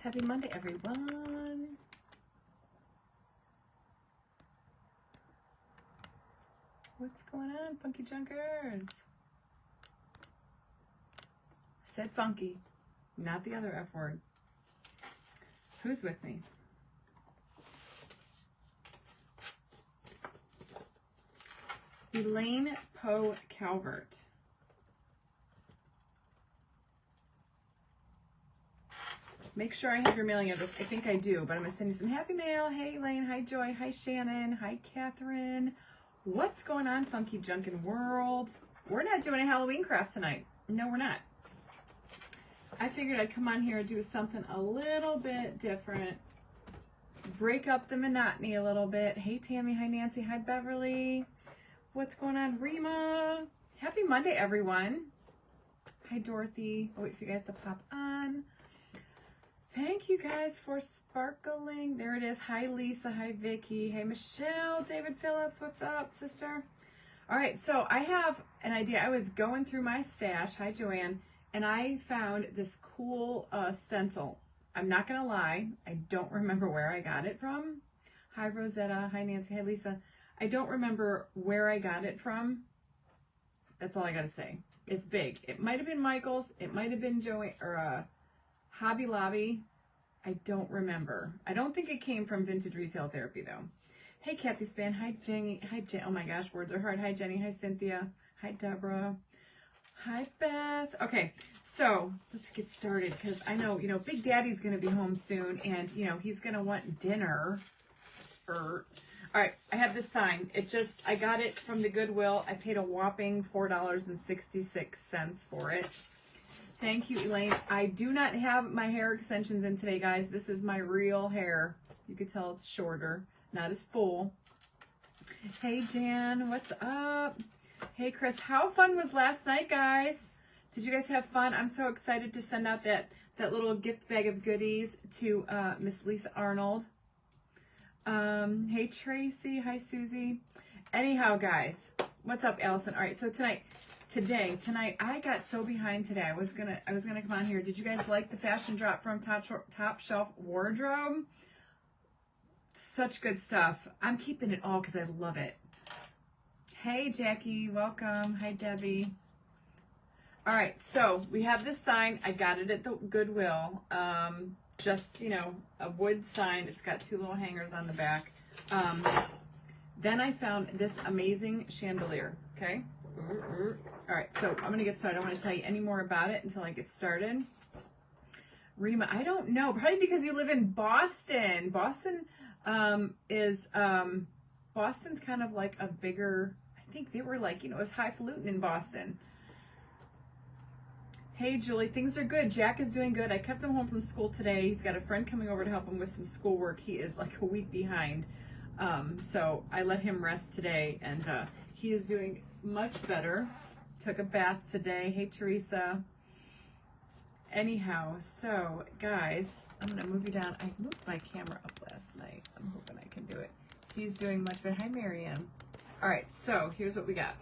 Happy Monday, everyone. What's going on, funky junkers? I said funky, not the other F word. Who's with me? Elaine Poe Calvert. Make sure I have your mailing address. I think I do, but I'm going to send you some happy mail. Hey, Elaine. Hi, Joy. Hi, Shannon. Hi, Catherine. What's going on, funky junkin' world? We're not doing a Halloween craft tonight. No, we're not. I figured I'd come on here and do something a little bit different. Break up the monotony a little bit. Hey, Tammy. Hi, Nancy. Hi, Beverly. What's going on, Rima? Happy Monday, everyone. Hi, Dorothy. I'll wait for you guys to pop on. Thank you guys for sparkling. There it is. Hi, Lisa. Hi, Vicky. Hey, Michelle. David Phillips. What's up, sister? All right, so I have an idea. I was going through my stash. Hi, Joanne. And I found this cool stencil. I'm not going to lie. I don't remember where I got it from. Hi, Rosetta. Hi, Nancy. Hi, Lisa. I don't remember where I got it from. That's all I got to say. It's big. It might have been Michael's. It might have been Joanne or Hobby Lobby. I don't remember. I don't think it came from Vintage Retail Therapy, though. Hey, Kathy Span. Hi, Jenny. Hi, Jen. Oh, my gosh. Words are hard. Hi, Jenny. Hi, Cynthia. Hi, Deborah. Hi, Beth. Okay, so let's get started because I know, Big Daddy's going to be home soon and, he's going to want dinner. All right, I have this sign. I got it from the Goodwill. I paid a whopping $4.66 for it. Thank you, Elaine. I do not have my hair extensions in today, guys. This is my real hair. You can tell it's shorter, not as full. Hey, Jan, what's up? Hey, Chris, how fun was last night, guys? Did you guys have fun? I'm so excited to send out that little gift bag of goodies to Miss Lisa Arnold. Hey, Tracy. Hi, Susie. Anyhow, guys, what's up, Allison? All right, so tonight, I got so behind today. I was gonna come on here. Did you guys like the fashion drop from Top Shelf Wardrobe? Such good stuff. I'm keeping it all because I love it. Hey, Jackie, welcome. Hi, Debbie. All right, so we have this sign. I got it at the Goodwill. Just, a wood sign. It's got two little hangers on the back. Then I found this amazing chandelier, okay? All right, so I'm going to get started. I don't want to tell you any more about it until I get started. Rima, I don't know. Probably because you live in Boston. Boston's kind of like a bigger, I think they were like, it was highfalutin in Boston. Hey, Julie, things are good. Jack is doing good. I kept him home from school today. He's got a friend coming over to help him with some schoolwork. He is like a week behind. So I let him rest today, and he is doing much better. Took a bath today. Hey, Teresa. Anyhow, so guys, I'm going to move you down. I moved my camera up last night. I'm hoping I can do it. He's doing much better. Hi, Marianne. All right, so here's what we got.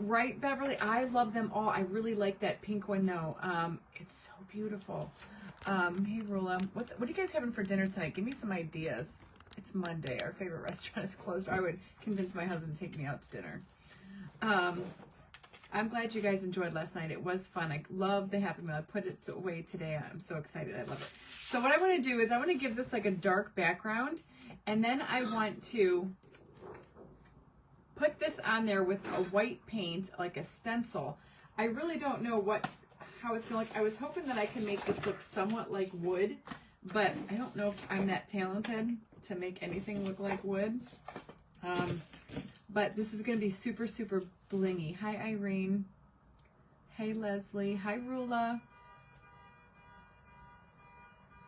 Right, Beverly, I love them all. I really like that pink one, though. It's so beautiful. Hey, Rula, what are you guys having for dinner tonight? Give me some ideas. It's Monday. Our favorite restaurant is closed. I would convince my husband to take me out to dinner. I'm glad you guys enjoyed last night. It was fun. I love the Happy Meal. I put it away today. I'm so excited. I love it. So what I want to do is I want to give this like a dark background, and then I want to put this on there with a white paint, like a stencil. I really don't know how it's going to look. I was hoping that I can make this look somewhat like wood, but I don't know if I'm that talented to make anything look like wood. But this is going to be super, super blingy. Hi, Irene. Hey, Leslie. Hi, Rula.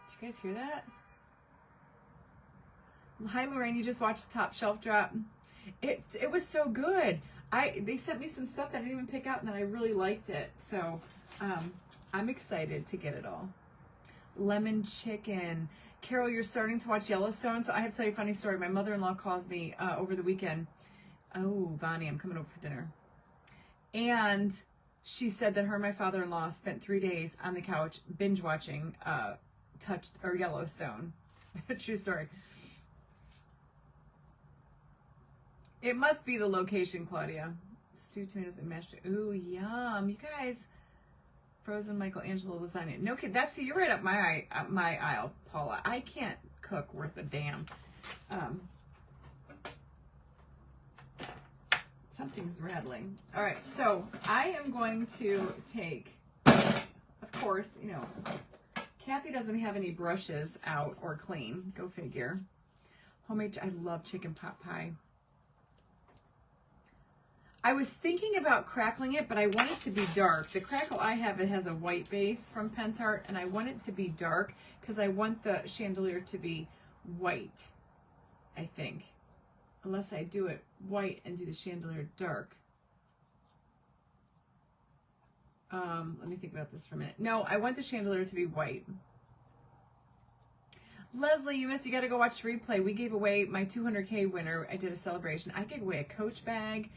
Did you guys hear that? Hi, Lorraine. You just watched the Top Shelf drop. It was so good. They sent me some stuff that I didn't even pick out, and then I really liked it. So I'm excited to get it all. Lemon chicken. Carol, you're starting to watch Yellowstone, so I have to tell you a funny story. My mother-in-law calls me over the weekend. Oh, Vonnie, I'm coming over for dinner. And she said that her and my father-in-law spent 3 days on the couch binge watching Yellowstone. True story. It must be the location, Claudia. Stewed tomatoes and mashed. Ooh, yum. You guys, frozen Michelangelo lasagna. No kid. That's, you're right up my aisle, Paula. I can't cook worth a damn. Something's rattling. All right, so I am going to take, of course, you know, Kathy doesn't have any brushes out or clean. Go figure. Homemade, I love chicken pot pie. I was thinking about crackling it, but I want it to be dark. The crackle I have, it has a white base from Pentart, and I want it to be dark because I want the chandelier to be white, I think. Unless I do it white and do the chandelier dark. Let me think about this for a minute. No, I want the chandelier to be white. Leslie, you gotta go watch the replay. We gave away my 200K winner. I did a celebration. I gave away a Coach bag.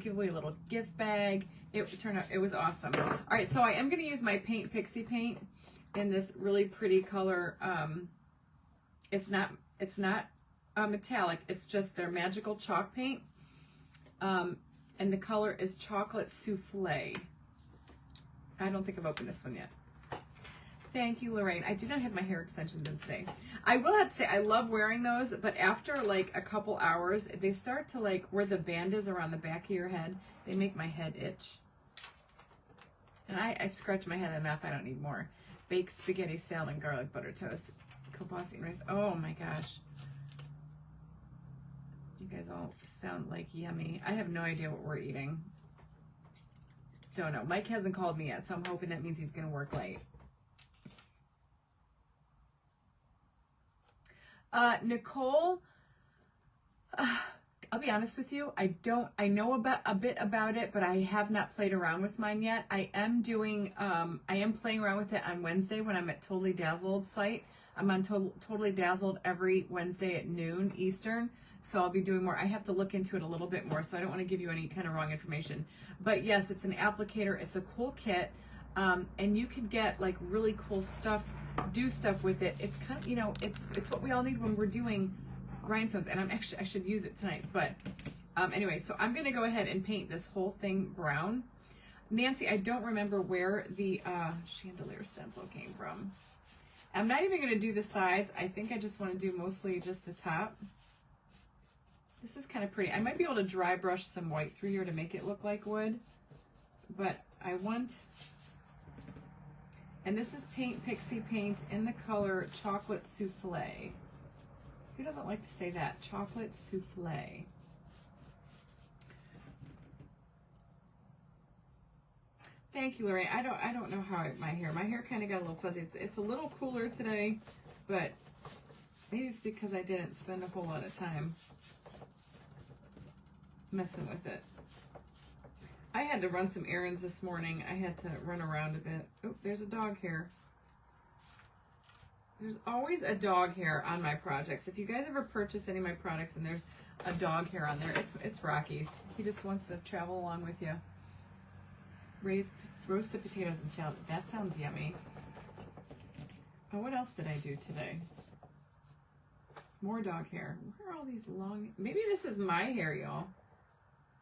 Give away a little gift bag. It turned out, it was awesome. All right, so I am going to use my Paint Pixie paint in this really pretty color. It's not metallic. It's just their magical chalk paint. And the color is Chocolate Souffle. I don't think I've opened this one yet. Thank you, Lorraine. I do not have my hair extensions in today. I will have to say, I love wearing those, but after like a couple hours, they start to like, where the band is around the back of your head, they make my head itch. And I scratch my head enough, I don't need more. Baked spaghetti, salad, and garlic butter toast. Kielbasa and rice. Oh my gosh. You guys all sound like yummy. I have no idea what we're eating. Don't know. Mike hasn't called me yet, so I'm hoping that means he's going to work late. Nicole, I'll be honest with you. I know a bit about it, but I have not played around with mine yet. I am playing around with it on Wednesday when I'm at Totally Dazzled site. I'm on Totally Dazzled every Wednesday at noon Eastern. So I'll be doing more. I have to look into it a little bit more, so I don't want to give you any kind of wrong information. But yes, it's an applicator. It's a cool kit. And you could get like really cool stuff, do stuff with it. It's kind of, you know, it's what we all need when we're doing grindstones. And I should use it tonight. But anyway, so I'm going to go ahead and paint this whole thing brown. Nancy, I don't remember where the chandelier stencil came from. I'm not even going to do the sides. I think I just want to do mostly just the top. This is kind of pretty. I might be able to dry brush some white through here to make it look like wood. But I want... And this is Paint Pixie paint in the color Chocolate Souffle. Who doesn't like to say that? Chocolate Souffle. Thank you, Lorraine. I don't know how my hair kind of got a little fuzzy. It's a little cooler today, but maybe it's because I didn't spend a whole lot of time messing with it. I had to run some errands this morning. I had to run around a bit. Oh, there's a dog hair. There's always a dog hair on my projects. If you guys ever purchase any of my products and there's a dog hair on there, it's Rocky's. He just wants to travel along with you. Roasted potatoes and salad. That sounds yummy. Oh, what else did I do today? More dog hair. Where are all these long... Maybe this is my hair, y'all.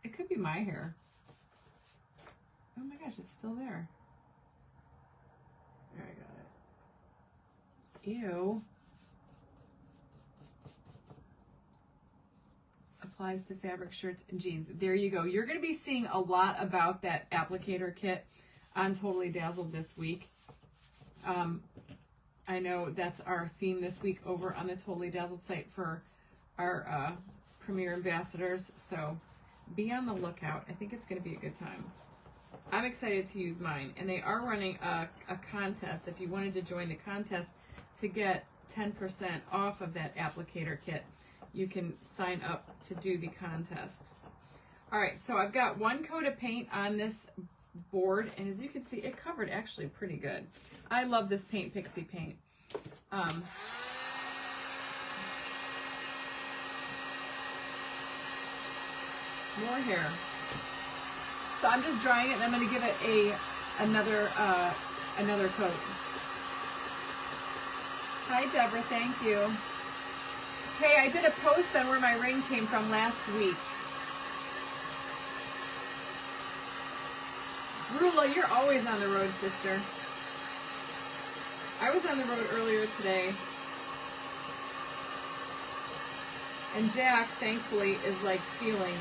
It could be my hair. Oh my gosh, it's still there. There, I got it. Ew. Applies to fabric, shirts, and jeans. There you go. You're going to be seeing a lot about that applicator kit on Totally Dazzled this week. I know that's our theme this week over on the Totally Dazzled site for our Premier Ambassadors. So be on the lookout. I think it's going to be a good time. I'm excited to use mine. And they are running a contest. If you wanted to join the contest to get 10% off of that applicator kit, you can sign up to do the contest. All right, so I've got one coat of paint on this board, and as you can see, it covered actually pretty good. I love this Paint Pixie paint. More hair. So I'm just drying it, and I'm going to give it another coat. Hi, Deborah. Thank you. Hey, I did a post on where my ring came from last week. Rula, you're always on the road, sister. I was on the road earlier today. And Jack, thankfully, is like feeling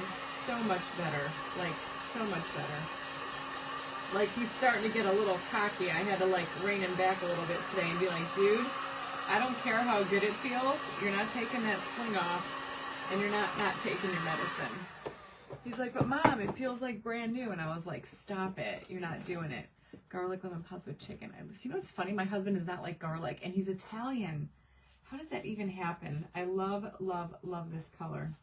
so much better. Like, so much better. Like, he's starting to get a little cocky. I had to like rein him back a little bit today and be like, dude, I don't care how good it feels. You're not taking that sling off, and you're not taking your medicine. He's like, but Mom, it feels like brand new. And I was like, stop it. You're not doing it. Garlic lemon pasta with chicken. You know what's funny? My husband is not like garlic, and he's Italian. How does that even happen? I love, love, love this color.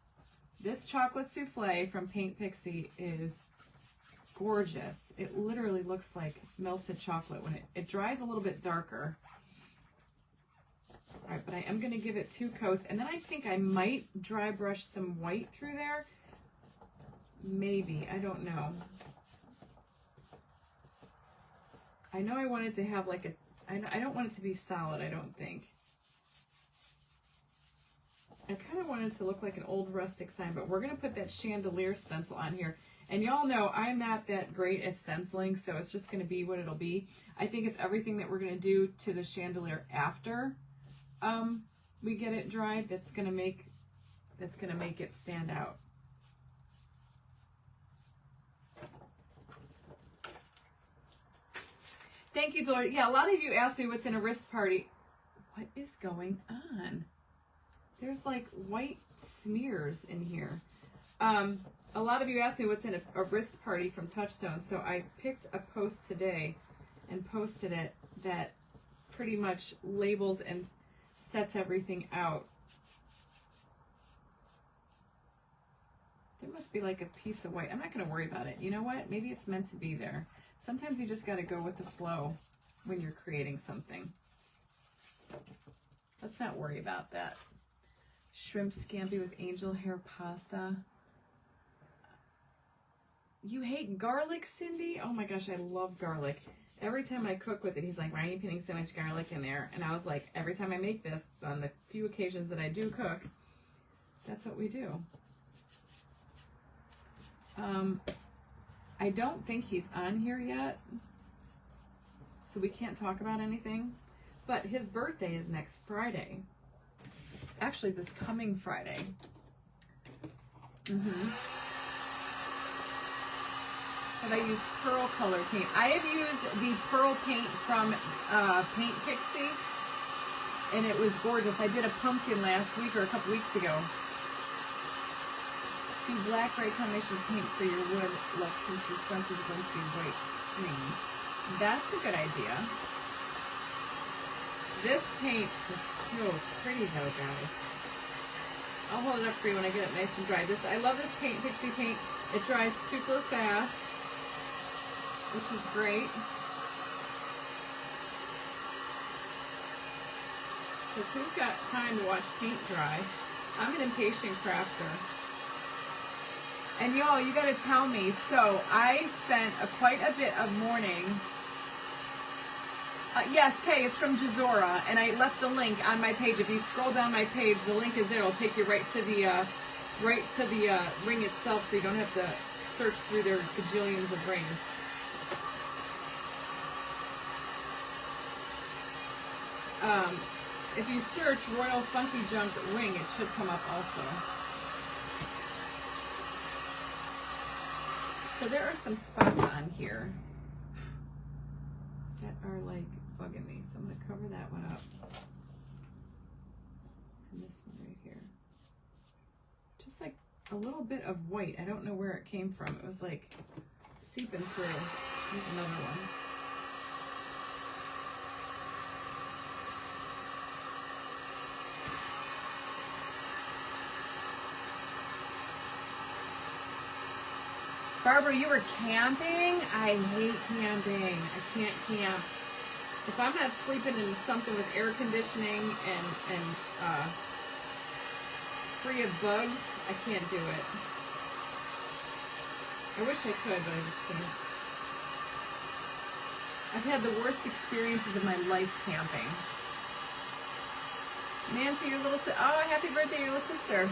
This chocolate souffle from Paint Pixie is gorgeous. It literally looks like melted chocolate when it dries a little bit darker. All right, but I am going to give it 2 coats, and then I think I might dry brush some white through there. Maybe, I don't know. I know I want it to have like I don't want it to be solid, I don't think. I kind of want it to look like an old rustic sign, but we're going to put that chandelier stencil on here. And y'all know I'm not that great at stenciling, so it's just going to be what it'll be. I think it's everything that we're going to do to the chandelier after we get it dried that's going to make it stand out. Thank you, Dory. Yeah, a lot of you asked me what's in a wrist party. What is going on? There's like white smears in here. A lot of you asked me what's in a wrist party from Touchstone, so I picked a post today and posted it that pretty much labels and sets everything out. There must be like a piece of white. I'm not going to worry about it. You know what? Maybe it's meant to be there. Sometimes you just got to go with the flow when you're creating something. Let's not worry about that. Shrimp scampi with angel hair pasta. You hate garlic, Cindy? Oh my gosh, I love garlic. Every time I cook with it, he's like, why are you putting so much garlic in there? And I was like, every time I make this, on the few occasions that I do cook, that's what we do. I don't think he's on here yet, so we can't talk about anything. But his birthday is next Friday. Actually, this coming Friday. Have I used pearl color paint? I have used the pearl paint from Paint Pixie, and it was gorgeous. I did a pumpkin last week or a couple weeks ago. Do black-gray combination paint for your wood look since your stencil is going to be white green. That's a good idea. This paint is so pretty though, guys. I'll hold it up for you when I get it nice and dry. I love this Paint Pixie paint. It dries super fast, which is great. Because who's got time to watch paint dry? I'm an impatient crafter. And y'all, you gotta tell me, so I spent quite a bit of mourning. Yes, Kay, it's from Jazora, and I left the link on my page. If you scroll down my page, the link is there. It'll take you right to the ring itself, so you don't have to search through their gajillions of rings. If you search Royal Funky Junk ring, it should come up also. So there are some spots on here that are like bugging me. So I'm going to cover that one up. And this one right here. Just like a little bit of white. I don't know where it came from. It was like seeping through. Here's another one. Barbara, you were camping? I hate camping. I can't camp. If I'm not sleeping in something with air conditioning and free of bugs, I can't do it. I wish I could, but I just couldn't. I've had the worst experiences of my life camping. Nancy, your little sister. Oh, happy birthday, your little sister.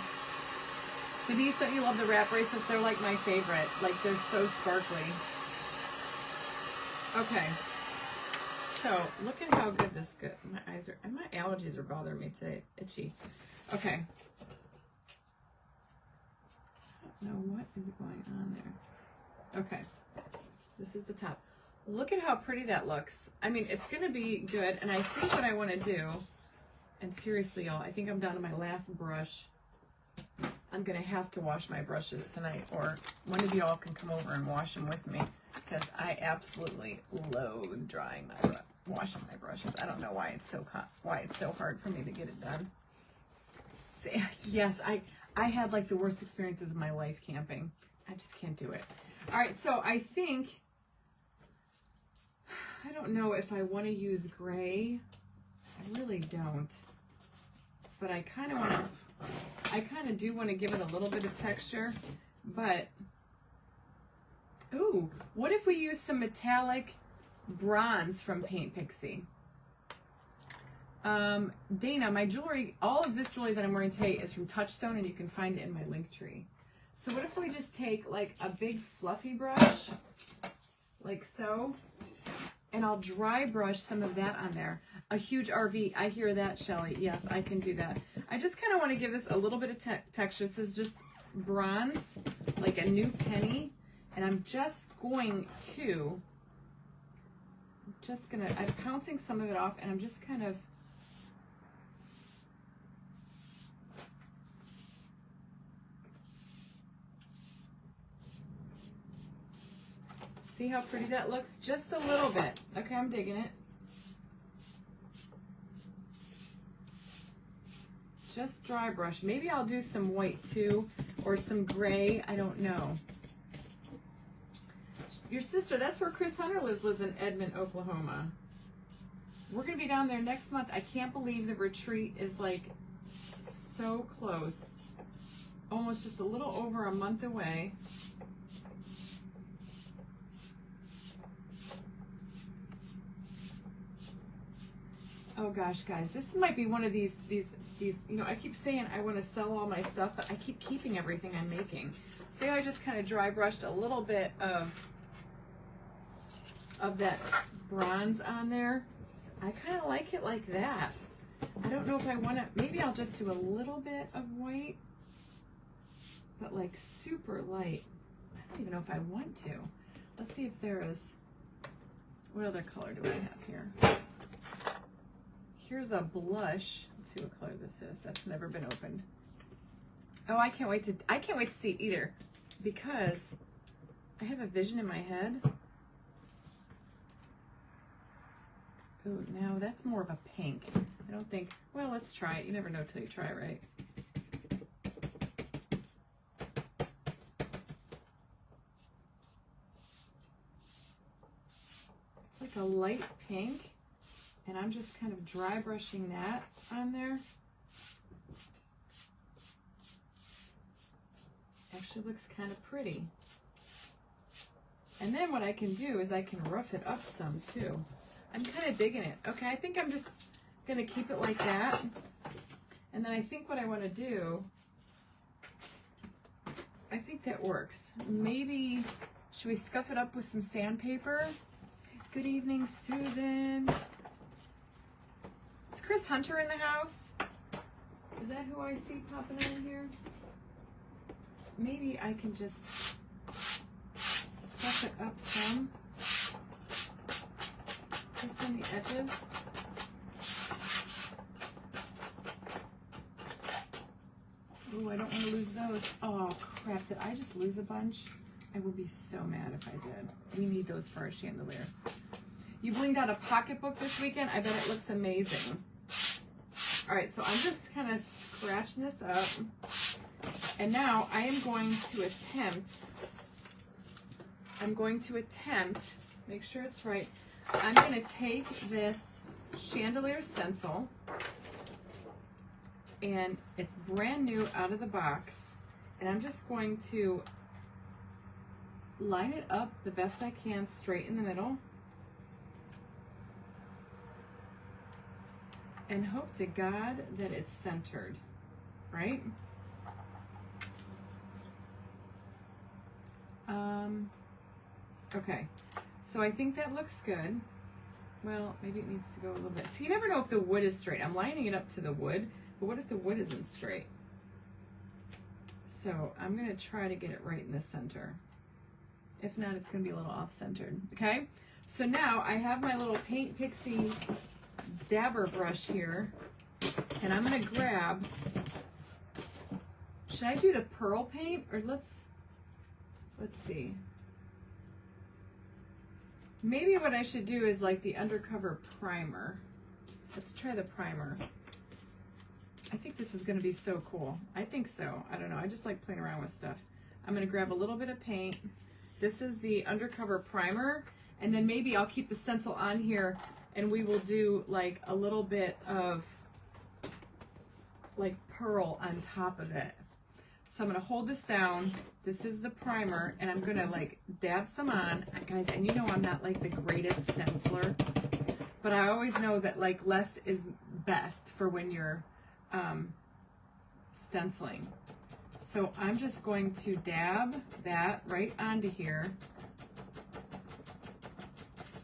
Denise, don't you love the wrap bracelets? They're like my favorite. Like, they're so sparkly. Okay. So, look at how good this good. My eyes are, and my allergies are bothering me today. It's itchy. Okay. I don't know what is going on there. Okay. This is the top. Look at how pretty that looks. I mean, it's going to be good. And I think what I want to do, and seriously, y'all, I think I'm down to my last brush. I'm going to have to wash my brushes tonight, or one of y'all can come over and wash them with me, because I absolutely loathe washing my brushes. I don't know why it's so hard for me to get it done. See, yes, I had like the worst experiences of my life camping. I just can't do it. All right, so I think, I don't know if I want to use gray. I really don't. But I kind of do want to give it a little bit of texture. But, ooh, what if we use some metallic bronze from Paint Pixie? Dana, my jewelry, all of this jewelry that I'm wearing today is from Touchstone, and you can find it in my link tree. So what if we just take like a big fluffy brush, like so, and I'll dry brush some of that on there. A huge RV, I hear that, Shelly. Yes, I can do that. I just kind of want to give this a little bit of texture. This is just bronze, like a new penny, and I'm just going to, I'm pouncing some of it off, and I'm just kind of, see how pretty that looks? Just a little bit. Okay, I'm digging it. Just dry brush. Maybe I'll do some white too, or some gray. I don't know. Your sister, that's where Chris Hunter lives in Edmond, Oklahoma. We're going to be down there next month. I can't believe the retreat is like so close. Almost just a little over a month away. Oh gosh, guys, this might be one of these, you know, I keep saying I want to sell all my stuff, but I keep keeping everything I'm making. See how I just kind of dry brushed a little bit of that bronze on there? I kind of like it like that. I don't know if I want to, maybe I'll just do a little bit of white, but like super light. I don't even know if I want to. Let's see if there is, what other color do I have here? Here's a blush. Let's see what color this is. That's never been opened. Oh, I can't wait to see it either, because I have a vision in my head. Ooh, now that's more of a pink. I don't think, well, let's try it. You never know till you try it, right? It's like a light pink. And I'm just kind of dry brushing that on there. Actually looks kind of pretty. And then what I can do is I can rough it up some too. I'm kind of digging it. Okay, I think I'm just going to keep it like that. And then I think what I want to do, I think that works. Maybe, should we scuff it up with some sandpaper? Good evening, Susan. Is Chris Hunter in the house? Is that who I see popping in here? Maybe I can just scuff it up some. Just on the edges. Oh, I don't want to lose those. Oh, crap. Did I just lose a bunch? I would be so mad if I did. We need those for our chandelier. You blinged out a pocketbook this weekend. I bet it looks amazing. All right, so I'm just kind of scratching this up. And now I am going to attempt, make sure it's right. I'm going to take this chandelier stencil, and it's brand new out of the box. And I'm just going to line it up the best I can straight in the middle. And hope to God that it's centered, right? Okay, so I think that looks good. Well, maybe it needs to go a little bit. So you never know if the wood is straight. I'm lining it up to the wood, but what if the wood isn't straight? So I'm gonna try to get it right in the center. If not, it's gonna be a little off-centered, okay? So now I have my little Paint Pixie dabber brush here, and I'm gonna grab, should I do the pearl paint, or let's see. Maybe what I should do is like the undercover primer. Let's try the primer. I think this is gonna be so cool. I think so, I don't know, I just like playing around with stuff. I'm gonna grab a little bit of paint. This is the undercover primer, and then maybe I'll keep the stencil on here and we will do like a little bit of like pearl on top of it. So I'm gonna hold this down. This is the primer, and I'm gonna like dab some on. Guys, and you know I'm not like the greatest stenciler, but I always know that like less is best for when you're stenciling. So I'm just going to dab that right onto here.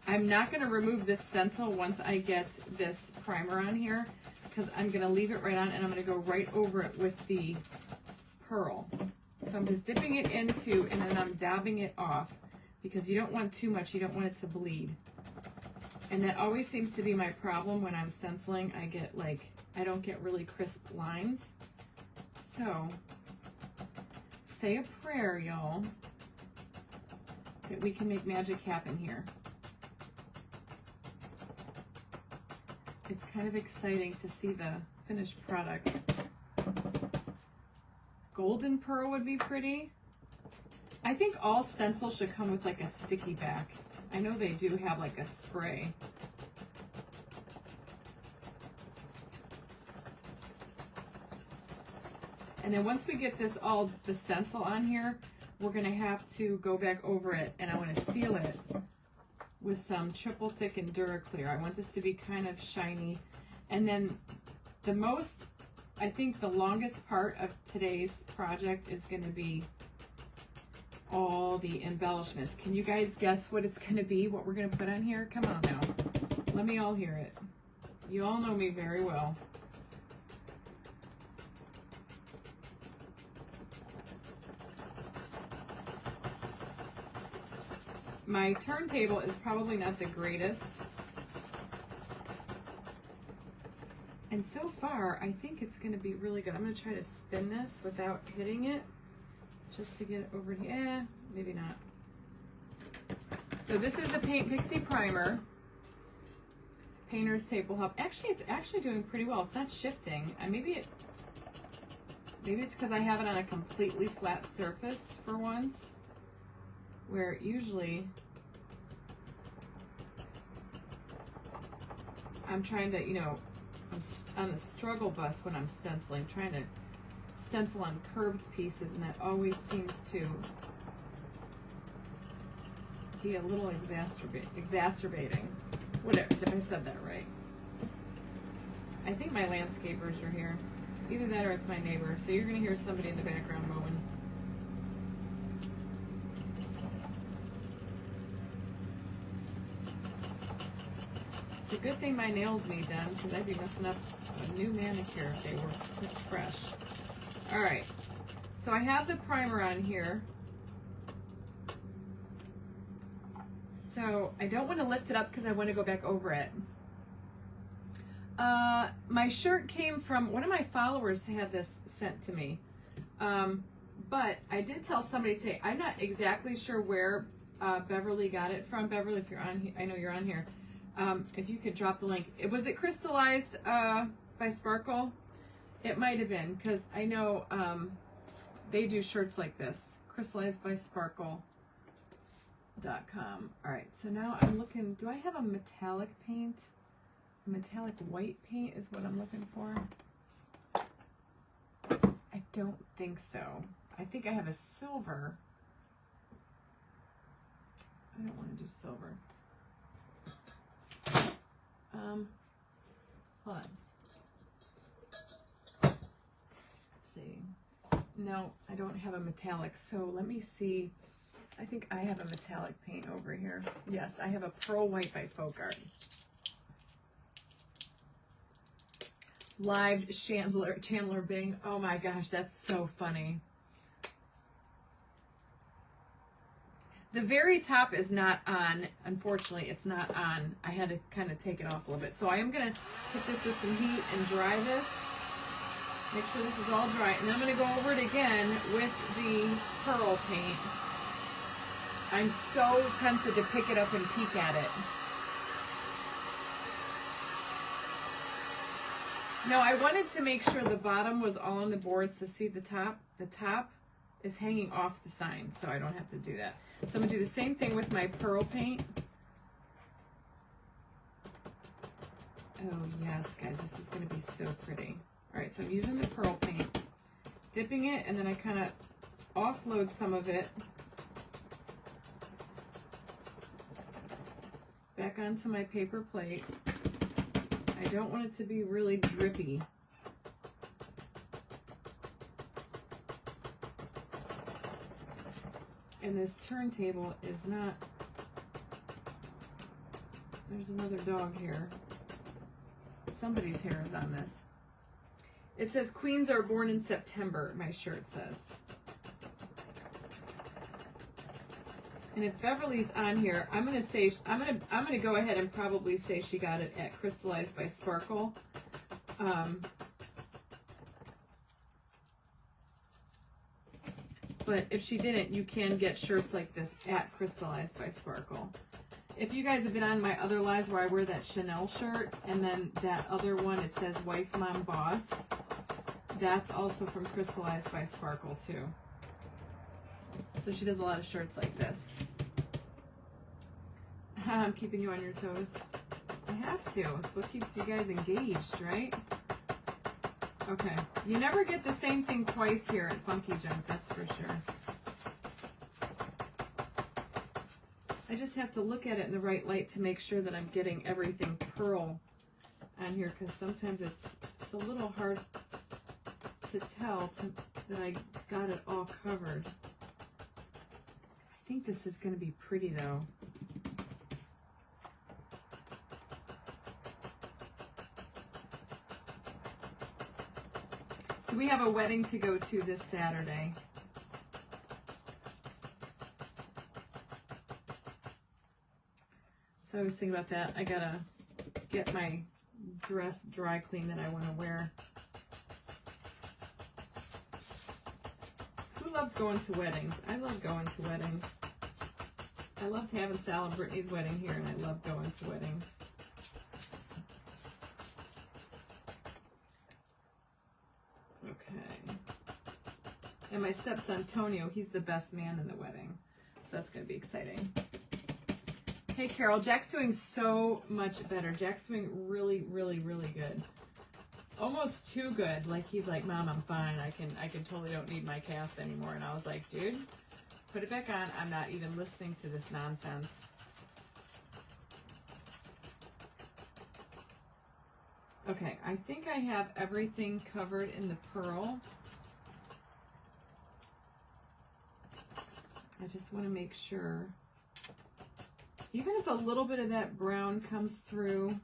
I'm not gonna remove this stencil once I get this primer on here, because I'm gonna leave it right on, and I'm gonna go right over it with the pearl. So I'm just dipping it into, and then I'm dabbing it off, because you don't want too much, you don't want it to bleed. And that always seems to be my problem when I'm stenciling. I get like, I don't get really crisp lines. So say a prayer, y'all, that we can make magic happen here. It's kind of exciting to see the finished product. Golden pearl would be pretty. I think all stencils should come with like a sticky back. I know they do have like a spray. And then once we get this all, the stencil on here, we're gonna have to go back over it, and I wanna seal it with some triple thickened Duraclear. I want this to be kind of shiny. And then the most, I think the longest part of today's project is gonna be all the embellishments. Can you guys guess what it's gonna be, what we're gonna put on here? Come on now, let me all hear it. You all know me very well. My turntable is probably not the greatest. And so far, I think it's gonna be really good. I'm gonna try to spin this without hitting it, just to get it over here. Eh, maybe not. So this is the Paint Pixie Primer. Painter's tape will help. Actually, it's actually doing pretty well. It's not shifting. Maybe it's because I have it on a completely flat surface for once, where usually I'm trying to, you know, I'm on the struggle bus when I'm stenciling, trying to stencil on curved pieces, and that always seems to be a little exacerbating. Whatever, if I said that right. I think my landscapers are here. Either that or it's my neighbor. So you're gonna hear somebody in the background mowing. It's a good thing my nails need done, because I'd be messing up a new manicure if they were quick fresh. All right, so I have the primer on here. So I don't want to lift it up because I want to go back over it. My shirt came from, one of my followers had this sent to me. But I did tell somebody today, I'm not exactly sure where Beverly got it from. Beverly, if you're on here, I know you're on here. If you could drop the link. Was it Crystallized by Sparkle? It might have been, because I know they do shirts like this. Crystallized by Sparkle.com. All right, so now I'm looking, do I have a metallic paint? A metallic white paint is what I'm looking for. I don't think so. I think I have a silver. I don't want to do silver. Hold on. Let's see. No, I don't have a metallic, so let me see. I think I have a metallic paint over here. Yes, I have a Pearl White by Folk Art. Live Chandler Bing. Oh my gosh, that's so funny. The very top is not on. Unfortunately, it's not on. I had to kind of take it off a little bit. So I am going to hit this with some heat and dry this. Make sure this is all dry. And then I'm going to go over it again with the Pearl paint. I'm so tempted to pick it up and peek at it. No, I wanted to make sure the bottom was all on the board. So see the top? The top is hanging off the sign, so I don't have to do that. So I'm going to do the same thing with my Pearl paint. Oh yes, guys, this is going to be so pretty. All right, so I'm using the Pearl paint, dipping it, and then I kind of offload some of it back onto my paper plate. I don't want it to be really drippy. And this turntable is not, there's another dog here. Somebody's hair is on this. It says queens are born in September, my shirt says. And if Beverly's on here, I'm gonna say, I'm gonna go ahead and probably say she got it at Crystallized by Sparkle. But if she didn't, you can get shirts like this at Crystallized by Sparkle. If you guys have been on my other lives where I wear that Chanel shirt, and then that other one, it says Wife, Mom, Boss, that's also from Crystallized by Sparkle too. So she does a lot of shirts like this. I'm keeping you on your toes. I have to. It's what keeps you guys engaged, right? Okay. You never get the same thing twice here at Funky Junk, that's for sure. I just have to look at it in the right light to make sure that I'm getting everything pearl on here, because sometimes it's a little hard to tell that I got it all covered. I think this is going to be pretty though. So we have a wedding to go to this Saturday. So I was thinking about that. I gotta get my dress dry clean that I want to wear. Who loves going to weddings? I love going to weddings. I loved having Sal and Brittany's wedding here, and I love going to weddings. Okay. And my stepson, Tonio, he's the best man in the wedding. So that's going to be exciting. Hey, Carol, Jack's doing so much better. Jack's doing really, really, really good. Almost too good. Like, he's like, Mom, I'm fine. I can totally don't need my cast anymore. And I was like, dude, put it back on. I'm not even listening to this nonsense. Okay, I think I have everything covered in the pearl. I just want to make sure. Even if a little bit of that brown comes through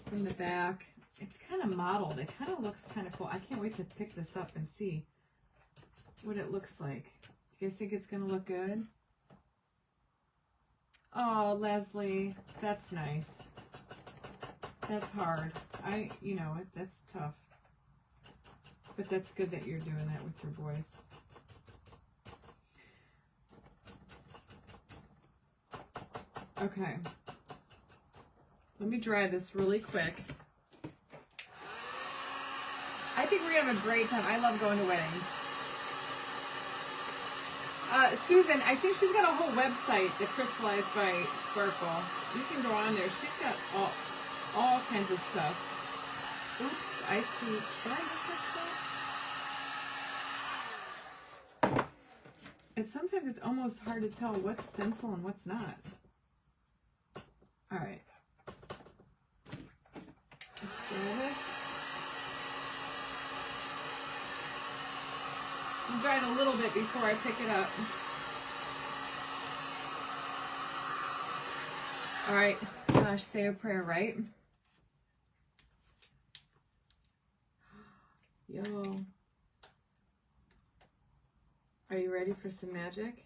from the back, it's kind of mottled. It kind of looks kind of cool. I can't wait to pick this up and see what it looks like. Do you guys think it's going to look good? Oh, Leslie, that's nice. That's hard. You know, that's tough. But that's good that you're doing that with your boys. Okay. Let me dry this really quick. I think we're going to have a great time. I love going to weddings. Susan, I think she's got a whole website, the Crystallized by Sparkle. You can go on there. She's got all kinds of stuff. Oops, I see. Did I miss that stuff? Sometimes it's almost hard to tell what's stencil and what's not. All right. Let's try this. I'll dry it a little bit before I pick it up. All right. Gosh, say a prayer, right? Yo. Are you ready for some magic?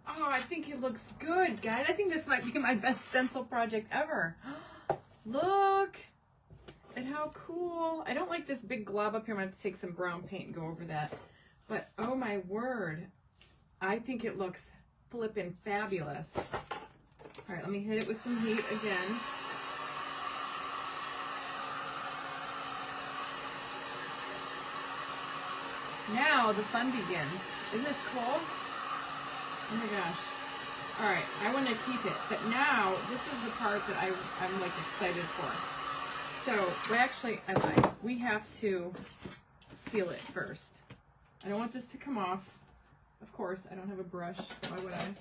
Oh, I think it looks good, guys. I think this might be my best stencil project ever. Look at how cool. I don't like this big glob up here. I'm going to take some brown paint and go over that. But, oh my word. I think it looks flippin' fabulous. All right, let me hit it with some heat again. Now the fun begins. Isn't this cool? Oh my gosh. All right, I want to keep it. But now, this is the part that I'm like excited for. So, we actually, I lied. We have to seal it first. I don't want this to come off. Of course, I don't have a brush. Why would I?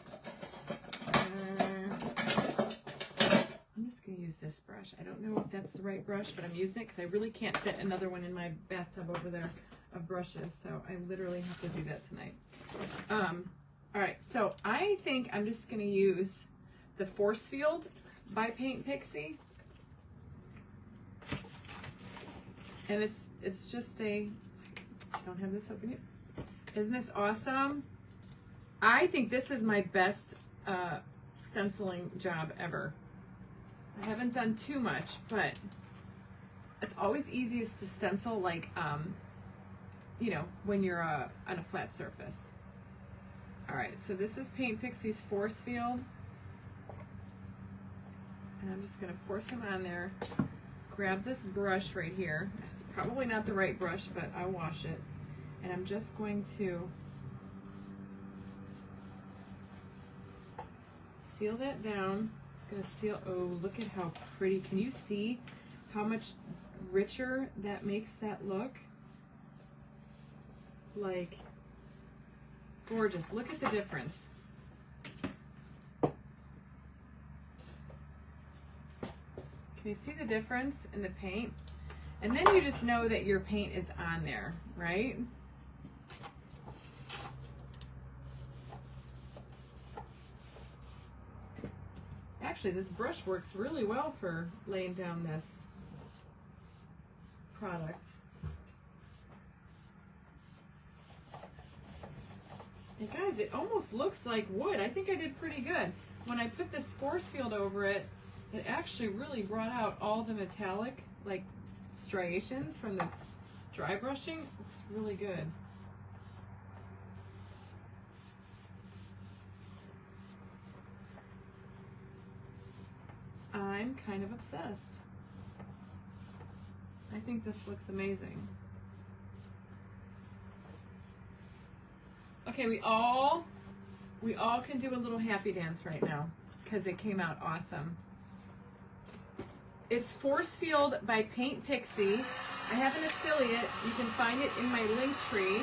I'm just going to use this brush. I don't know if that's the right brush, but I'm using it because I really can't fit another one in my bathtub over there of brushes. So I literally have to do that tonight. All right, so I think I'm just going to use the Force Field by Paint Pixie. And it's just I don't have this open yet. Isn't this awesome? I think this is my best stenciling job ever. I haven't done too much, but it's always easiest to stencil like, you know, when you're on a flat surface. All right, so this is Paint Pixie's Force Field. And I'm just gonna pour some on there. Grab this brush right here. It's probably not the right brush, but I'll wash it. And I'm just going to seal that down. It's gonna seal, oh, look at how pretty. Can you see how much richer that makes that look? Like, gorgeous. Look at the difference. Can you see the difference in the paint? And then you just know that your paint is on there, right? Actually, this brush works really well for laying down this product. And guys, it almost looks like wood. I think I did pretty good. When I put this Force Field over it, it actually really brought out all the metallic, like, striations from the dry brushing. It's really good. I'm kind of obsessed. I think this looks amazing. Okay, we all can do a little happy dance right now because it came out awesome. It's Force Field by Paint Pixie. I have an affiliate. You can find it in my link tree.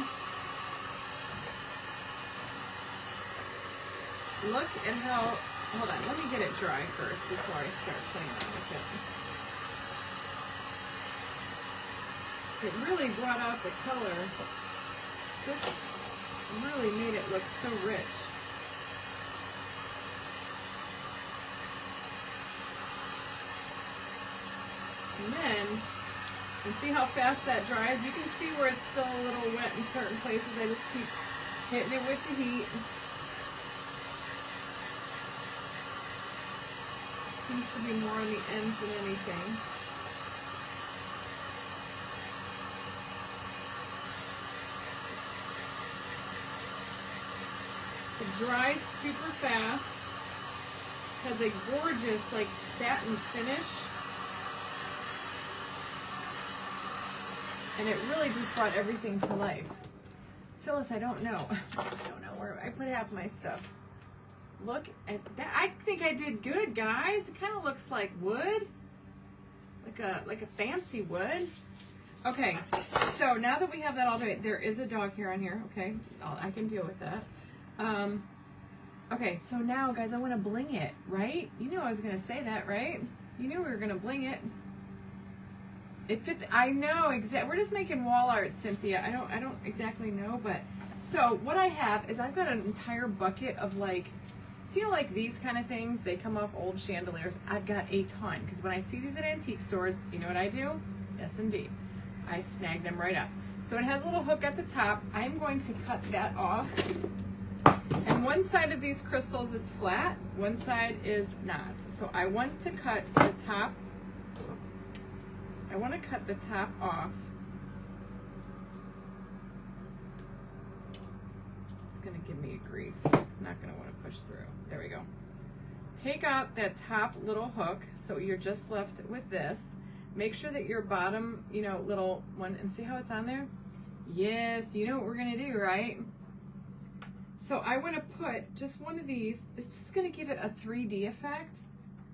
Look at how, hold on, let me get it dry first before I start playing around with it. It really brought out the color. Just really made it look so rich. And then, and see how fast that dries? You can see where it's still a little wet in certain places. I just keep hitting it with the heat. Seems to be more on the ends than anything. It dries super fast. Has a gorgeous, like, satin finish. And it really just brought everything to life. Phyllis, I don't know. I don't know where I put half my stuff. Look at that. I think I did good, guys. It kind of looks like wood, like a fancy wood. Okay, so now that we have that all the way, there is a dog hair on here. Okay, I can deal with that. Okay, so now, guys, I want to bling it, right? You knew I was going to say that, right? You knew we were going to bling it. It fit. I know exactly. We're just making wall art, Cynthia. I don't exactly know, but so what I have is I've got an entire bucket of like, do you know like these kind of things? They come off old chandeliers. I've got a ton because when I see these at antique stores, you know what I do? Yes, indeed. I snag them right up. So it has a little hook at the top. I'm going to cut that off. And one side of these crystals is flat, one side is not. So I want to cut the top. I want to cut the top off. It's going to give me a grief. It's not going to want to push through. There we go. Take out that top little hook, so you're just left with this. Make sure that your bottom, you know, little one, and see how it's on there? Yes, you know what we're going to do, right? So I want to put just one of these. It's just going to give it a 3D effect.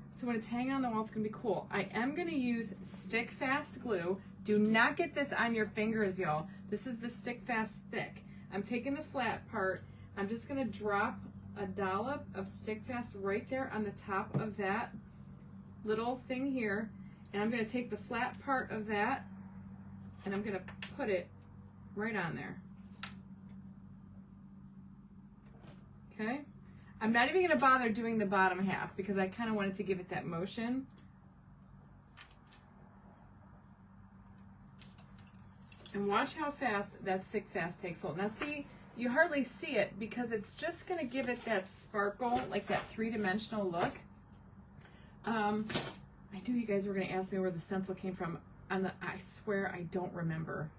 So when it's hanging on the wall, it's going to be cool. I am going to use stick fast glue. Do not get this on your fingers, y'all. This is the stick fast thick. I'm taking the flat part. I'm just going to drop a dollop of stick fast right there on the top of that little thing here. And I'm going to take the flat part of that and I'm going to put it right on there. Okay? I'm not even going to bother doing the bottom half because I kind of wanted to give it that motion. And watch how fast that stick fast takes hold. Now see, you hardly see it because it's just going to give it that sparkle, like that three-dimensional look. I knew you guys were going to ask me where the stencil came from. I swear I don't remember.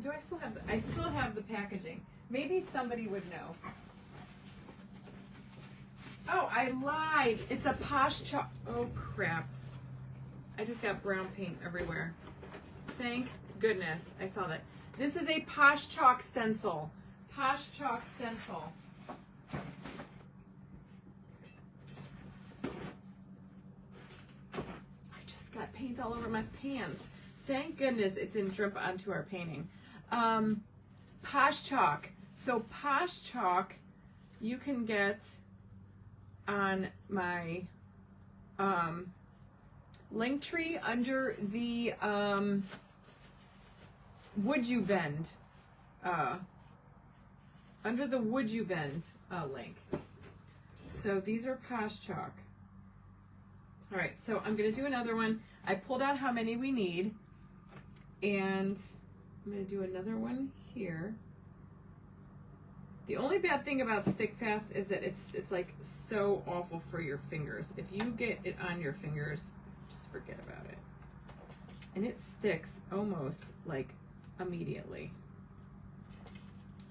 Do I still have I still have the packaging. Maybe somebody would know. Oh, I lied. It's a Posh Chalk. Oh, crap. I just got brown paint everywhere. Thank goodness I saw that. This is a Posh Chalk stencil. Posh Chalk stencil. I just got paint all over my pants. Thank goodness it didn't drip onto our painting. Posh Chalk. So Posh Chalk you can get on my link tree under the Would You Bend under the Would You Bend link. So these are Posh Chalk. All right, so I'm going to do another one. I pulled out how many we need, and I'm going to do another one here. The only bad thing about stick fast is that it's like so awful for your fingers. If you get it on your fingers, just forget about it. And it sticks almost like immediately.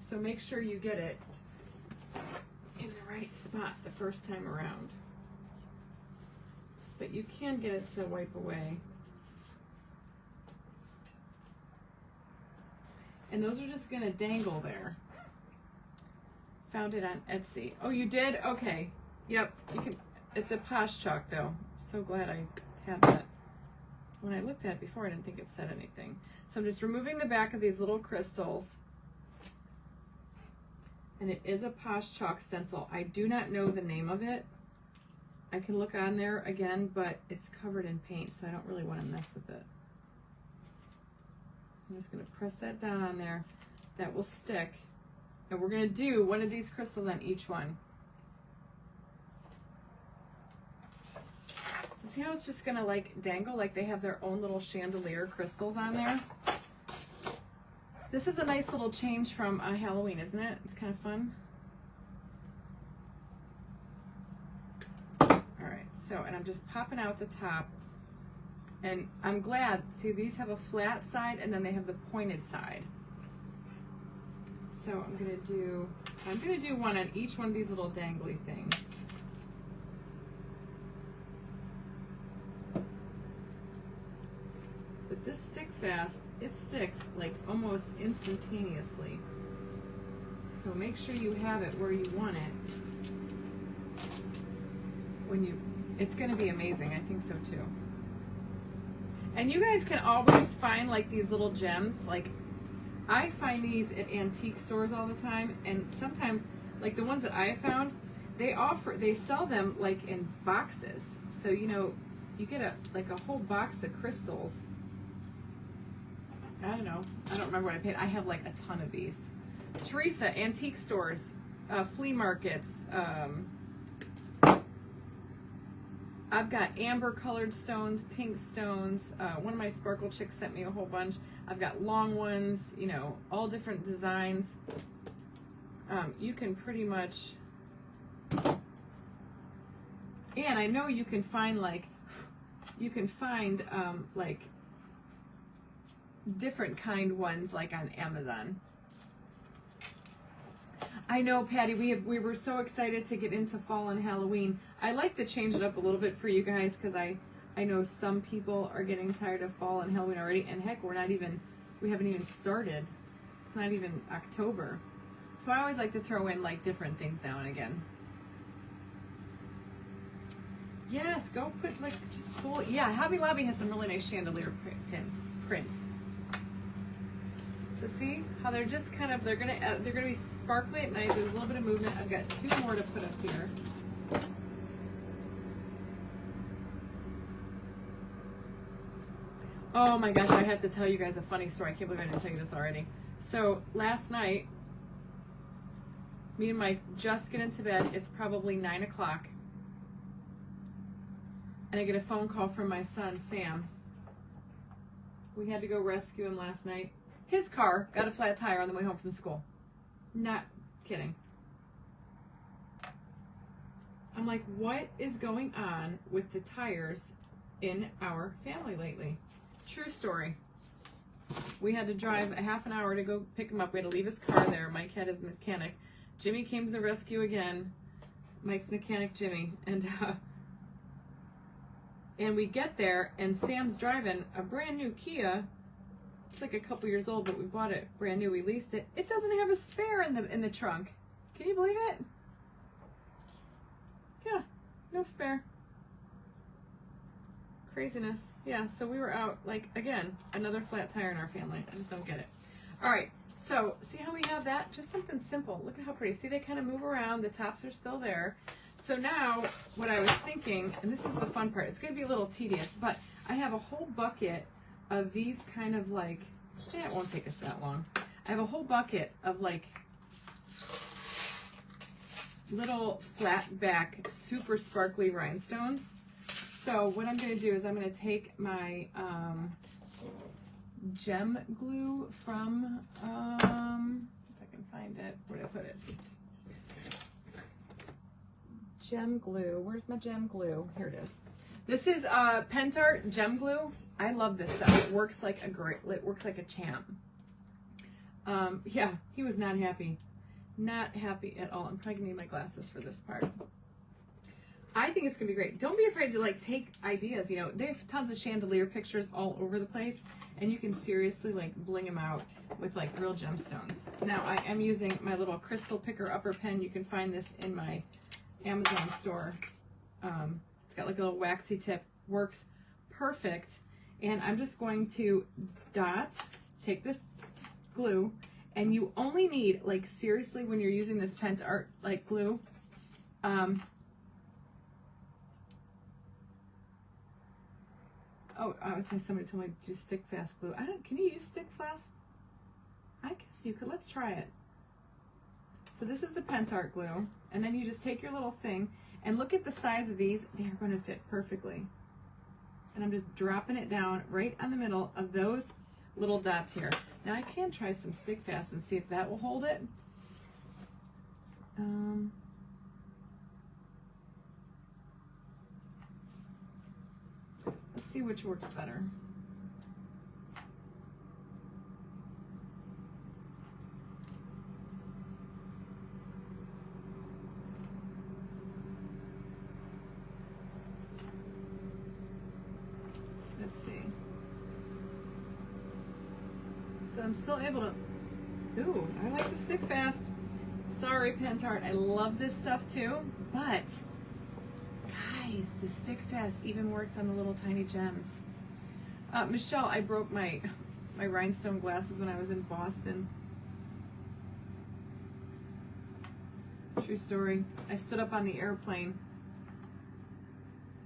So make sure you get it in the right spot the first time around. But you can get it to wipe away. And those are just gonna dangle there. Found it on Etsy. Oh, you did? Okay. Yep. You can. It's a Posh Chalk, though. So glad I had that. When I looked at it before, I didn't think it said anything. So I'm just removing the back of these little crystals. And it is a Posh Chalk stencil. I do not know the name of it. I can look on there again, but it's covered in paint, so I don't really want to mess with it. I'm just going to press that down on there. That will stick. And we're going to do one of these crystals on each one. So see how it's just going to like dangle, like they have their own little chandelier crystals on there? This is a nice little change from Halloween, isn't it? It's kind of fun. All right, so, and I'm just popping out the top. And I'm glad, see, these have a flat side and then they have the pointed side. So I'm gonna do one on each one of these little dangly things. But this stick fast, it sticks like almost instantaneously. So make sure you have it where you want it. it's going to be amazing. I think so too. And you guys can always find like these little gems. Like I find these at antique stores all the time, and sometimes like the ones that I found, they sell them like in boxes. So you know, you get a whole box of crystals. I don't know. I don't remember what I paid. I have like a ton of these. Teresa, antique stores, flea markets. I've got amber colored stones, pink stones. One of my sparkle chicks sent me a whole bunch. I've got long ones, you know, all different designs. You can pretty much, and I know you can find like different kind ones like on Amazon. I know, Patty, we were so excited to get into fall and Halloween. I like to change it up a little bit for you guys because I know some people are getting tired of fall and Halloween already, and heck, we haven't even started. It's not even October. So I always like to throw in like different things now and again. Yes, go put like just cool. Yeah, Hobby Lobby has some really nice chandelier prints. So see how they're just kind of, they're gonna be sparkly at night. There's a little bit of movement. I've got 2 more to put up here. Oh my gosh, I have to tell you guys a funny story. I can't believe I didn't tell you this already. So last night, me and Mike just get into bed. It's probably 9 o'clock. And I get a phone call from my son, Sam. We had to go rescue him last night. His car got a flat tire on the way home from school. Not kidding. I'm like, what is going on with the tires in our family lately? True story. We had to drive a half an hour to go pick him up. We had to leave his car there. Mike had his mechanic. Jimmy came to the rescue again. Mike's mechanic, Jimmy. And we get there, and Sam's driving a brand new Kia. It's like a couple years old, but we bought it brand new. We leased it. It doesn't have a spare in the trunk. Can you believe it? Yeah, no spare. Craziness. Yeah, so we were out, like, again, another flat tire in our family. I just don't get it. All right, so see how we have that? Just something simple. Look at how pretty. See, they kind of move around. The tops are still there. So now, what I was thinking, and this is the fun part, it's going to be a little tedious, but I have a whole bucket of these kind of like, it won't take us that long. I have a whole bucket of like little flat back, super sparkly rhinestones. So what I'm going to do is I'm going to take my gem glue from, if I can find it, where did I put it? Gem glue. Where's my gem glue? Here it is. This is Pentart gem glue. I love this stuff. It works like a champ. Yeah, he was not happy. Not happy at all. I'm probably gonna need my glasses for this part. I think it's gonna be great. Don't be afraid to like take ideas. You know, they have tons of chandelier pictures all over the place, and you can seriously like bling them out with like real gemstones. Now I am using my little crystal picker upper pen. You can find this in my Amazon store. It's got like a little waxy tip, works perfect. And I'm just going to take this glue, and you only need, like, seriously, when you're using this Pentart like glue, oh, I was saying somebody told me to use stick fast glue. Can you use stick fast? I guess you could. Let's try it. So this is the Pentart glue, and then you just take your little thing, and look at the size of these. They are going to fit perfectly. And I'm just dropping it down right on the middle of those little dots here. Now I can try some stick fast and see if that will hold it. Let's see which works better. Let's see. So I'm still able to, ooh, I like the stick fast. Sorry, Pentart, I love this stuff too, but Guys, the stick fast even works on the little tiny gems. Michelle, I broke my rhinestone glasses when I was in Boston. True story. I stood up on the airplane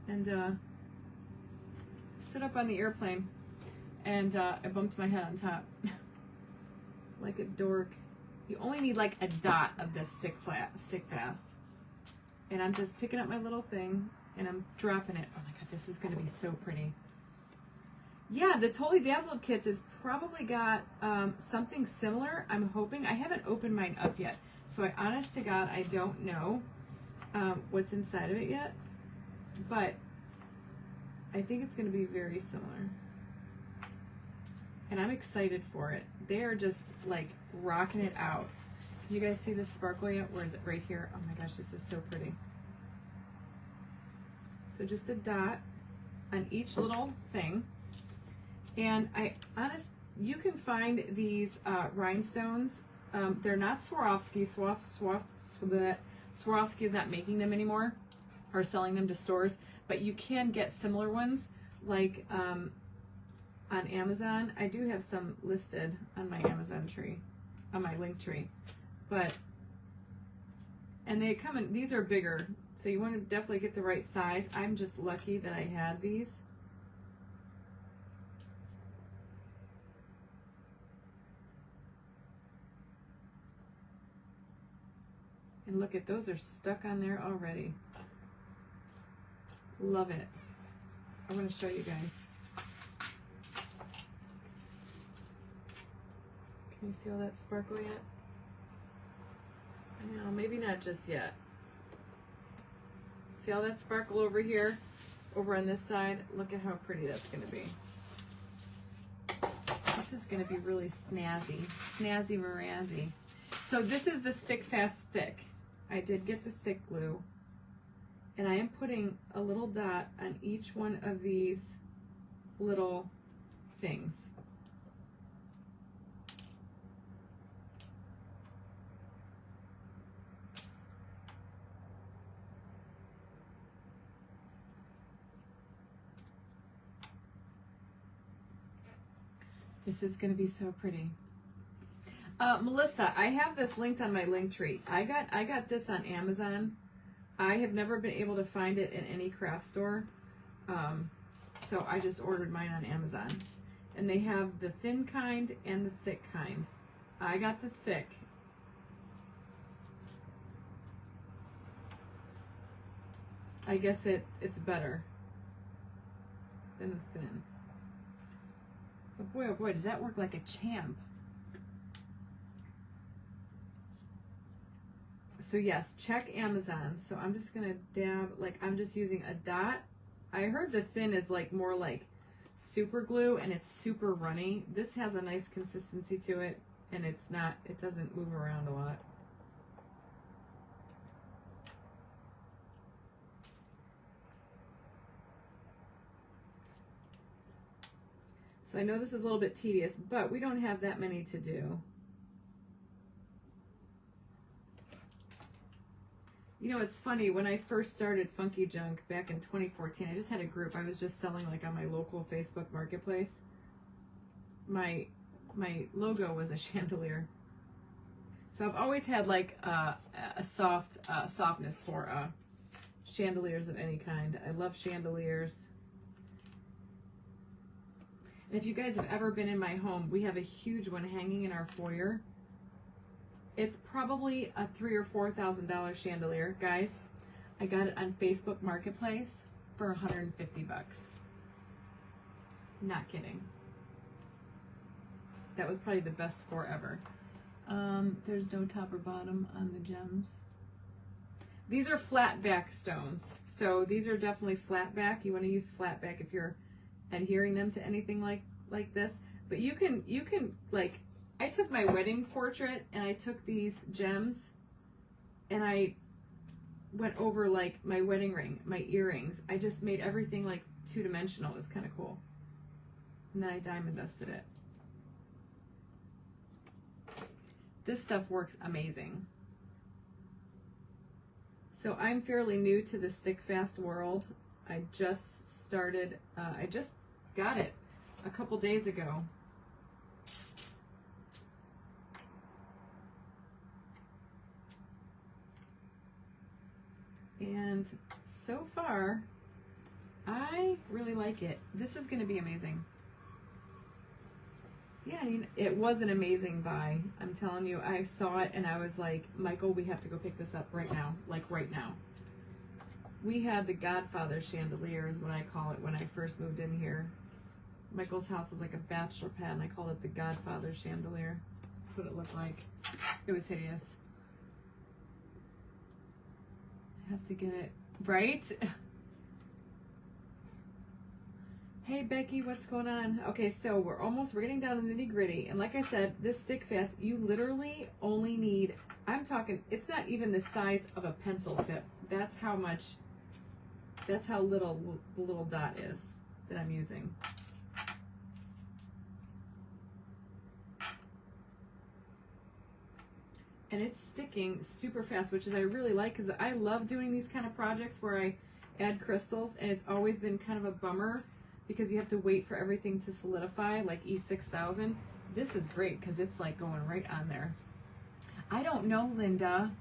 and I bumped my head on top like a dork. You only need like a dot of this stick fast. And I'm just picking up my little thing and I'm dropping it. Oh my God, this is gonna be so pretty. Yeah, the Totally Dazzled kits has probably got something similar. I'm hoping. I haven't opened mine up yet. So honest to God, I don't know what's inside of it yet. But I think it's gonna be very similar. And I'm excited for it. They are just like rocking it out. Can you guys see this sparkle yet? Where is it? Right here. Oh my gosh, this is so pretty. So just a dot on each little thing. And you can find these rhinestones. They're not Swarovski. Swarovski is not making them anymore or selling them to stores, but you can get similar ones like on Amazon. I do have some listed on my Amazon tree, on my link tree, and they come in, these are bigger, so you want to definitely get the right size. I'm just lucky that I had these. And look at those, are stuck on there already. Love it. I want to show you guys. Can you see all that sparkle yet? I know, maybe not just yet. See all that sparkle over here? Over on this side? Look at how pretty that's going to be. This is going to be really snazzy. Snazzy marazzy. So this is the Stick Fast Thick. I did get the thick glue. And I am putting a little dot on each one of these little things. This is going to be so pretty. Melissa, I have this linked on my link tree. I got this on Amazon. I have never been able to find it in any craft store. So I just ordered mine on Amazon. And they have the thin kind and the thick kind. I got the thick. I guess it's better than the thin. But boy, oh boy, does that work like a champ. So yes, check Amazon. So I'm just gonna dab, like I'm just using a dot. I heard the thin is like more like super glue and it's super runny. This has a nice consistency to it and it doesn't move around a lot. So I know this is a little bit tedious, but we don't have that many to do. You know, it's funny, when I first started Funky Junk back in 2014, I just had a group. I was just selling like on my local Facebook marketplace. My logo was a chandelier. So I've always had like a softness for chandeliers of any kind. I love chandeliers. And if you guys have ever been in my home, we have a huge one hanging in our foyer. It's probably a $3,000 or $4,000 chandelier, guys. I got it on Facebook Marketplace for 150 bucks. Not kidding. That was probably the best score ever. There's no top or bottom on the gems. These are flat back stones, so these are definitely flat back. You want to use flat back if you're adhering them to anything like this. But you can like, I took my wedding portrait and I took these gems and I went over like my wedding ring, my earrings. I just made everything like two-dimensional. It was kind of cool. And then I diamond dusted it. This stuff works amazing. So I'm fairly new to the stick fast world. I just started, I just got it a couple days ago. And so far, I really like it. This is going to be amazing. Yeah, I mean, it was an amazing buy. I'm telling you, I saw it and I was like, Michael, we have to go pick this up right now. Like right now. We had the Godfather chandelier is what I call it when I first moved in here. Michael's house was like a bachelor pad and I called it the Godfather chandelier. That's what it looked like. It was hideous. I have to get it right. Hey Becky, what's going on? Okay, so we're getting down to the nitty gritty. And like I said, this stick fast, you literally only need, I'm talking, it's not even the size of a pencil tip. That's how little the little dot is that I'm using. And it's sticking super fast, which is I really like because I love doing these kind of projects where I add crystals, and it's always been kind of a bummer because you have to wait for everything to solidify, like E6000. This is great because it's like going right on there. I don't know, Linda.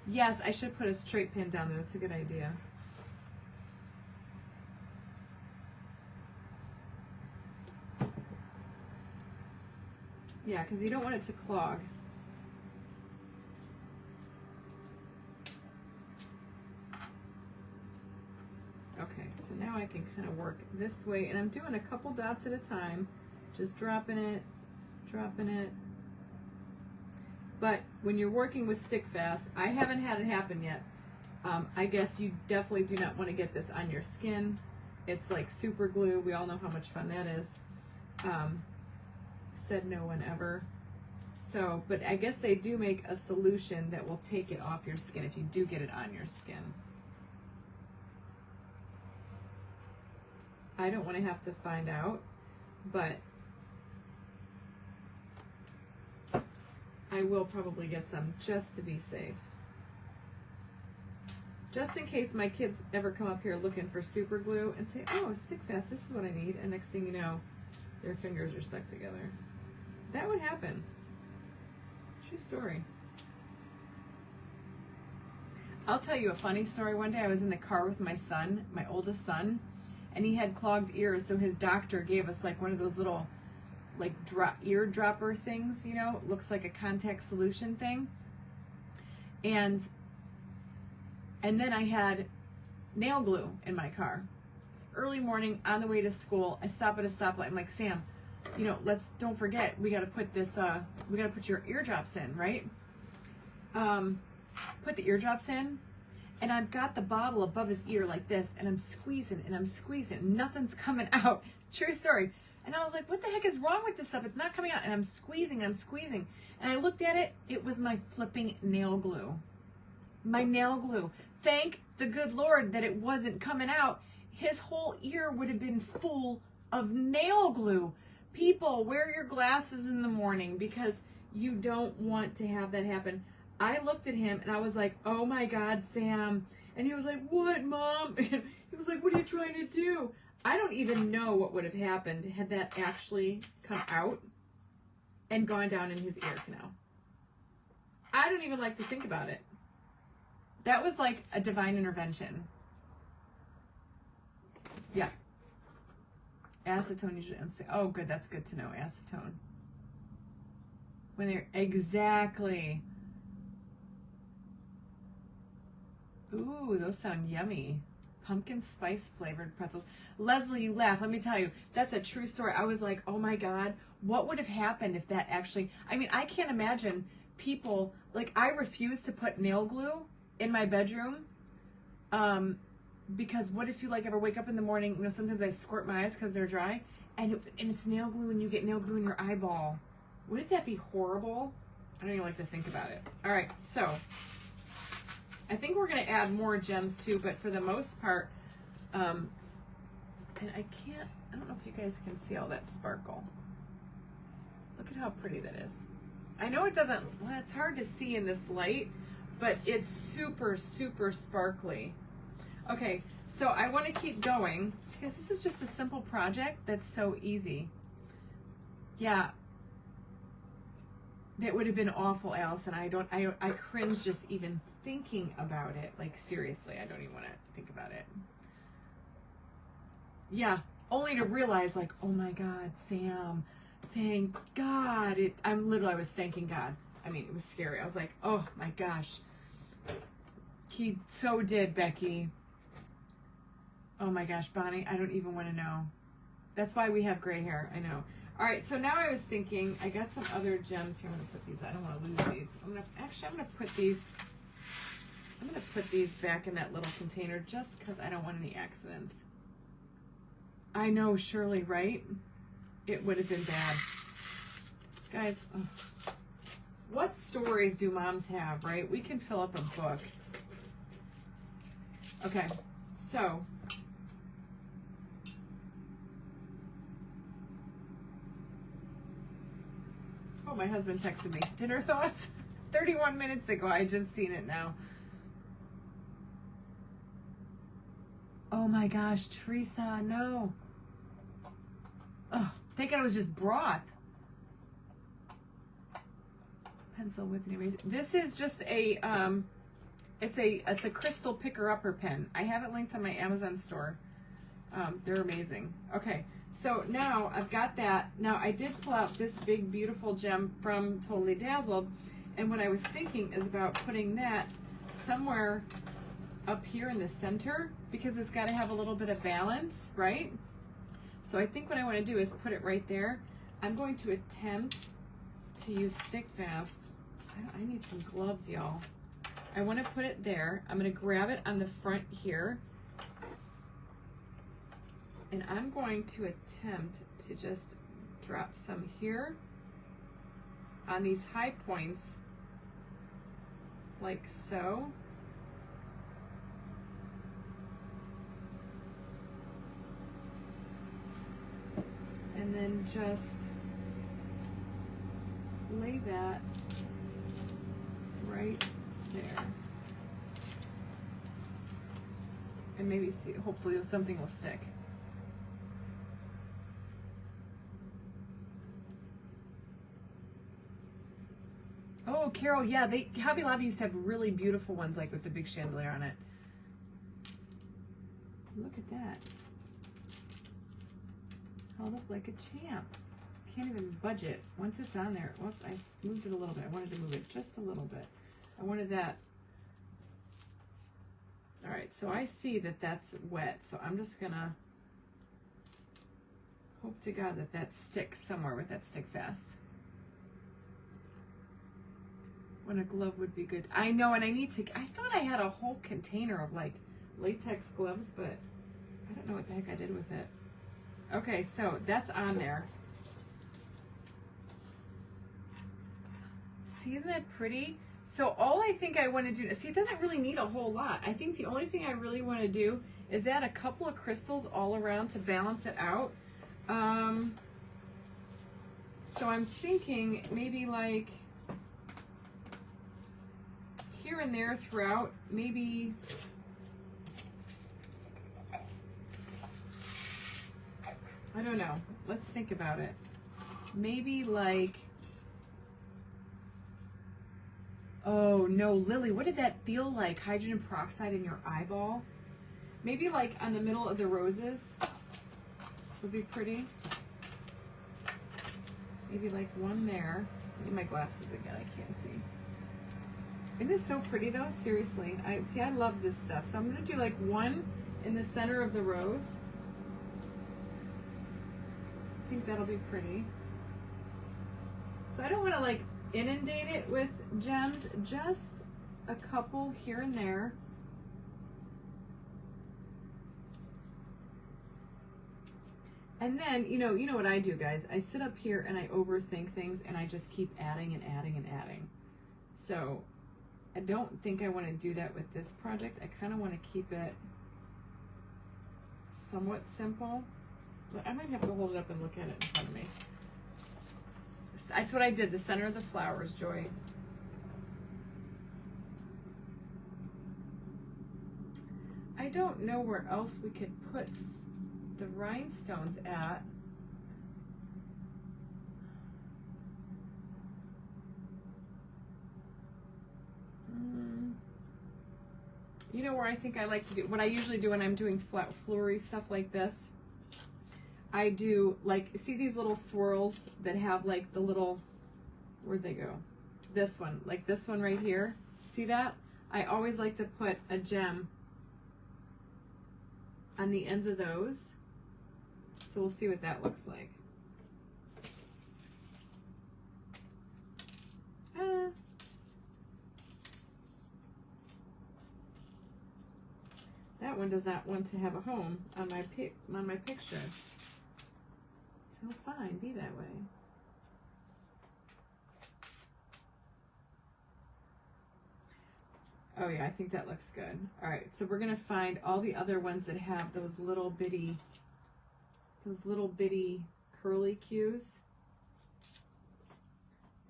Yes, I should put a straight pin down there. That's a good idea. Yeah, because you don't want it to clog. Okay, so now I can kind of work this way, and I'm doing a couple dots at a time, just dropping it, dropping it. But when you're working with stick fast, I haven't had it happen yet. I guess you definitely do not want to get this on your skin. It's like super glue. We all know how much fun that is. Said no one ever. So, but I guess they do make a solution that will take it off your skin if you do get it on your skin. I don't want to have to find out, but I will probably get some just to be safe. Just in case my kids ever come up here looking for super glue and say, oh, stick fast, this is what I need. And next thing you know, their fingers are stuck together. That would happen. True story. I'll tell you a funny story. One day I was in the car with my son, my oldest son, and he had clogged ears, so his doctor gave us like one of those little like ear dropper things, you know, it looks like a contact solution thing. And then I had nail glue in my car. It's early morning on the way to school. I stop at a stoplight. I'm like, Sam, you know, don't forget, we got to put this, we got to put your eardrops in, right? Put the eardrops in, and I've got the bottle above his ear like this, and I'm squeezing, and nothing's coming out. True story. And I was like, what the heck is wrong with this stuff? It's not coming out. And I'm squeezing, and I looked at it. It was my flipping nail glue. My nail glue. Thank the good Lord that it wasn't coming out. His whole ear would have been full of nail glue. People, wear your glasses in the morning because you don't want to have that happen. I looked at him and I was like, oh my God, Sam. And he was like, what, Mom? And he was like, what are you trying to do? I don't even know what would have happened had that actually come out and gone down in his ear canal. I don't even like to think about it. That was like a divine intervention. Yeah. Acetone usually, oh good, that's good to know, acetone. When they're, exactly. Ooh, those sound yummy. Pumpkin spice flavored pretzels. Leslie, you laugh. Let me tell you, that's a true story. I was like, oh my God, what would have happened if that actually, I mean, I can't imagine people, like I refuse to put nail glue in my bedroom because what if you like ever wake up in the morning, you know, sometimes I squirt my eyes because they're dry and it's nail glue and you get nail glue in your eyeball. Wouldn't that be horrible? I don't even like to think about it. All right, so I think we're going to add more gems too, but for the most part, and I don't know if you guys can see all that sparkle. Look at how pretty that is. I know it doesn't, well, it's hard to see in this light, but it's super, super sparkly. Okay, so I want to keep going because this is just a simple project that's so easy. Yeah, that would have been awful, Allison. I cringe just even thinking about it. Like, seriously, I don't even want to think about it. Yeah, only to realize, like, oh my God, Sam, thank God. I was thanking God. I mean, it was scary. I was like, oh my gosh. He so did, Becky. Oh my gosh, Bonnie, I don't even want to know. That's why we have gray hair, I know. All right, so now I was thinking, I got some other gems here. I'm gonna put these, I don't want to lose these. I'm gonna put these back in that little container just because I don't want any accidents. I know, Shirley, right? It would have been bad. Guys, what stories do moms have, right? We can fill up a book. Okay, so. Oh, my husband texted me. Dinner thoughts? 31 minutes ago. I just seen it now. Oh my gosh, Teresa, no. Oh, thank God it was just broth. Pencil with an eraser. This is just a it's a crystal picker-upper pen. I have it linked on my Amazon store. They're amazing. Okay, so now I've got that. Now I did pull out this big beautiful gem from Totally Dazzled, and what I was thinking is about putting that somewhere up here in the center because it's got to have a little bit of balance, right? So I think what I want to do is put it right there. I'm going to attempt to use Stick Fast. I need some gloves, y'all. I want to put it there. I'm going to grab it on the front here. And I'm going to attempt to just drop some here on these high points, like so. And then just lay that right there. And maybe see, hopefully something will stick. Oh, Carol, yeah, Hobby Lobby used to have really beautiful ones, like with the big chandelier on it. Look at that. Held up like a champ. Can't even budge it. Once it's on there, whoops, I moved it a little bit. I wanted to move it just a little bit. I wanted that. All right, so I see that that's wet, so I'm just gonna hope to God that that sticks somewhere with that Stick Fast. When a glove would be good. I know, and I thought I had a whole container of like latex gloves, but I don't know what the heck I did with it. Okay, so that's on there. See, isn't that pretty? So all I think I want to do, see, it doesn't really need a whole lot. I think the only thing I really want to do is add a couple of crystals all around to balance it out. So I'm thinking maybe like here and there throughout, maybe I don't know. Let's think about it. Maybe like, oh no, Lily, what did that feel like? Hydrogen peroxide in your eyeball? Maybe like on the middle of the roses would be pretty. Maybe like one there. Look at my glasses again, I can't see. Isn't this so pretty though? Seriously. I love this stuff. So I'm gonna do like one in the center of the rose. I think that'll be pretty. So I don't want to like inundate it with gems, just a couple here and there. And then, you know what I do, guys. I sit up here and I overthink things and I just keep adding and adding and adding. So I don't think I want to do that with this project. I kind of want to keep it somewhat simple. But I might have to hold it up and look at it in front of me. That's what I did, the center of the flowers, Joy. don't know where else we could put the rhinestones at. You know where I think I like to do, what I usually do when I'm doing flat flurry stuff like this, I do like, see these little swirls that have like the little, where'd they go? This one, like this one right here. See that? I always like to put a gem on the ends of those. So we'll see what that looks like. That one does not want to have a home on my picture. So fine, be that way. Oh yeah, I think that looks good. All right, so we're gonna find all the other ones that have those little bitty curly cues,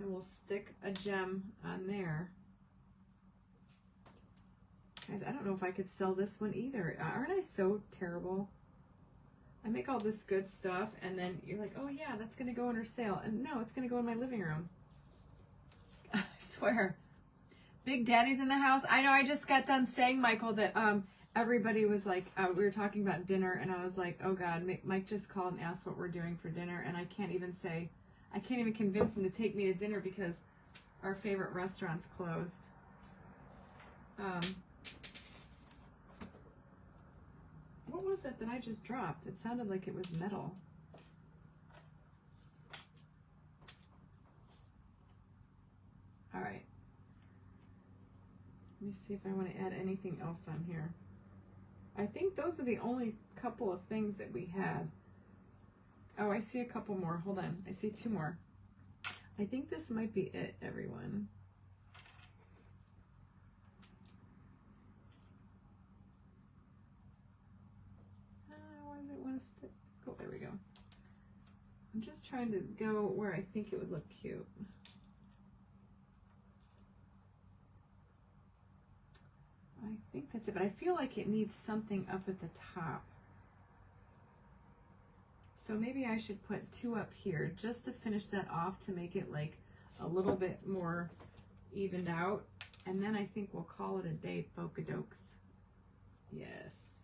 and we'll stick a gem on there. Guys, I don't know if I could sell this one either. Aren't I so terrible? I make all this good stuff, and then you're like, oh yeah, that's gonna go in her sale. And no, it's gonna go in my living room. I swear. Big Daddy's in the house. I know, I just got done saying, Michael, that everybody was like, we were talking about dinner, and I was like, oh God, Mike just called and asked what we're doing for dinner, and I can't even convince him to take me to dinner because our favorite restaurant's closed. What was that I just dropped? It sounded like it was metal. All right. Let me see if I want to add anything else on here. I think those are the only couple of things that we had. Oh, I see a couple more. Hold on. I see two more. I think this might be it, everyone. Why does it want to stick? Oh, there we go. I'm just trying to go where I think it would look cute. I think that's it, but I feel like it needs something up at the top. So maybe I should put two up here just to finish that off to make it like a little bit more evened out. And then I think we'll call it a day, polka dokes. Yes.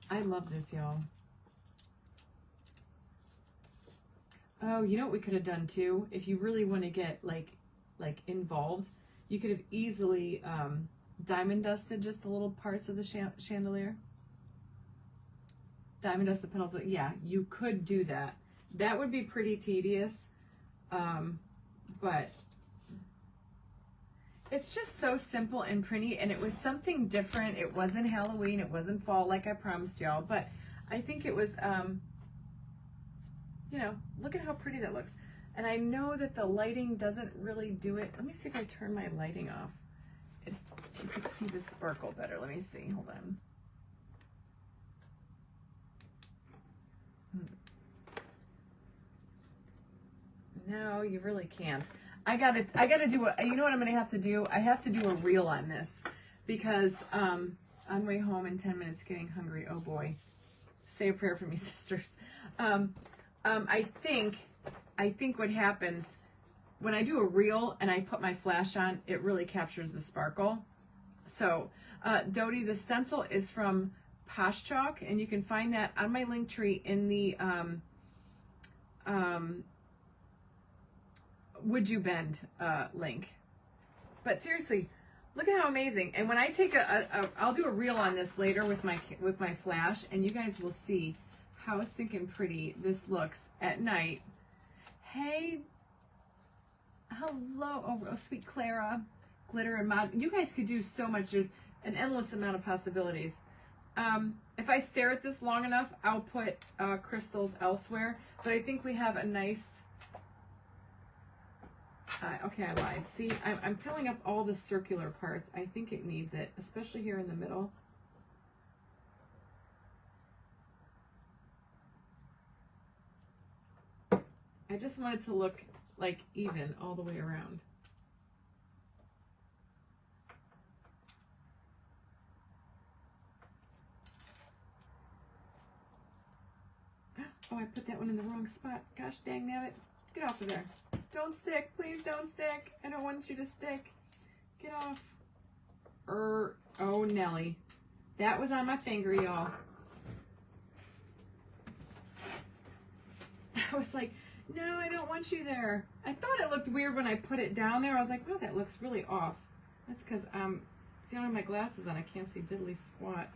I love this, y'all. Oh, you know what we could have done too? If you really want to get like involved, you could have easily diamond dusted just the little parts of the chandelier. Diamond dust the petals. Yeah, you could do that. That would be pretty tedious, but it's just so simple and pretty, and it was something different. It wasn't Halloween, it wasn't fall like I promised y'all, but I think it was, you know, look at how pretty that looks. And I know that the lighting doesn't really do it. Let me see if I turn my lighting off. You could see the sparkle better. Let me see, hold on. No, you really can't. I gotta do you know what I'm gonna have to do? I have to do a reel on this because on the way home in 10 minutes getting hungry. Oh boy. Say a prayer for me, sisters. I think what happens when I do a reel and I put my flash on, it really captures the sparkle. So Dodie, the stencil is from Posh Chalk, and you can find that on my link tree in the Would You Bend link. But seriously, look at how amazing. And when I take I'll do a reel on this later with my flash, and you guys will see how stinking pretty this looks at night. Hey, hello, oh sweet Clara, glitter and mod. You guys could do so much. There's an endless amount of possibilities. If I stare at this long enough, I'll put crystals elsewhere. But I think we have a nice. Okay, I lied. See, I'm filling up all the circular parts. I think it needs it, especially here in the middle. I just want it to look like even all the way around. Oh, I put that one in the wrong spot. Gosh dang it. Get off of there. Don't stick. Please don't stick. I don't want you to stick. Get off. Oh, Nelly. That was on my finger, y'all. I was like, no, I don't want you there. I thought it looked weird when I put it down there. I was like, wow, that looks really off. That's because see, I don't have my glasses on. I can't see diddly squat.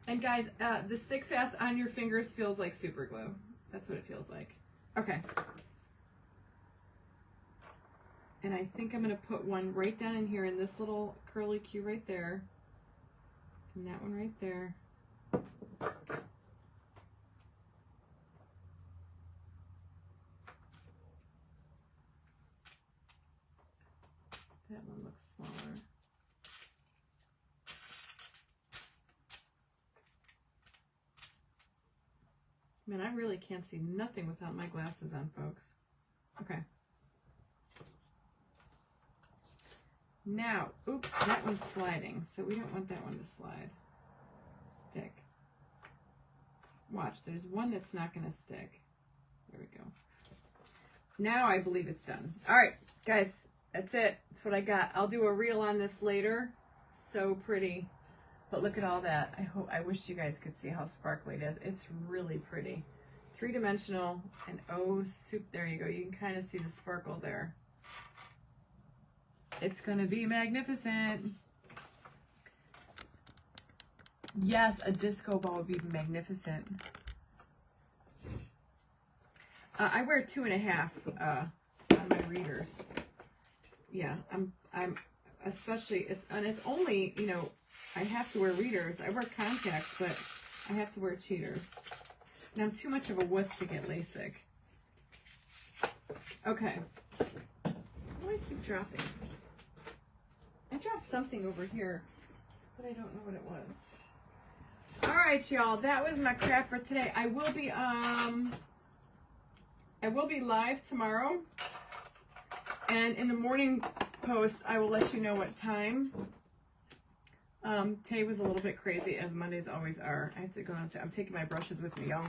And guys, the stick fast on your fingers feels like super glue. That's what it feels like. Okay. And I think I'm going to put one right down in here in this little curly Q right there. And that one right there. That one looks smaller. Man, I really can't see nothing without my glasses on, folks. Okay. Now, oops, that one's sliding, so we don't want that one to slide. Stick. Watch, there's one that's not going to stick. There we go. Now I believe it's done. All right, guys, that's it. That's what I got. I'll do a reel on this later. So pretty. But look at all that. I wish you guys could see how sparkly it is. It's really pretty. 3-dimensional and oh, soup. There you go. You can kind of see the sparkle there. It's going to be magnificent. Yes, a disco ball would be magnificent. I wear 2.5 on my readers. Yeah, I'm especially it's only, you know, I have to wear readers. I wear contacts, but I have to wear cheaters. And I'm too much of a wuss to get LASIK. Okay. Why do I keep dropping? I dropped something over here, but I don't know what it was. All right, y'all. That was my crap for today. I will be live tomorrow, and in the morning post, I will let you know what time. Today was a little bit crazy, as Mondays always are. I have to go on. I'm taking my brushes with me, y'all.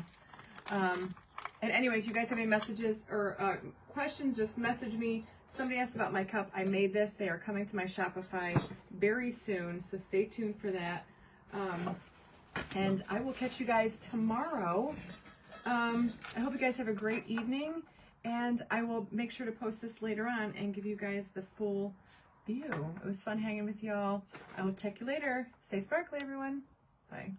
And anyway, if you guys have any messages or questions, just message me. Somebody asked about my cup. I made this. They are coming to my Shopify very soon, so stay tuned for that. And I will catch you guys tomorrow. I hope you guys have a great evening, and I will make sure to post this later on and give you guys the full view. It was fun hanging with y'all. I will check you later. Stay sparkly, everyone. Bye.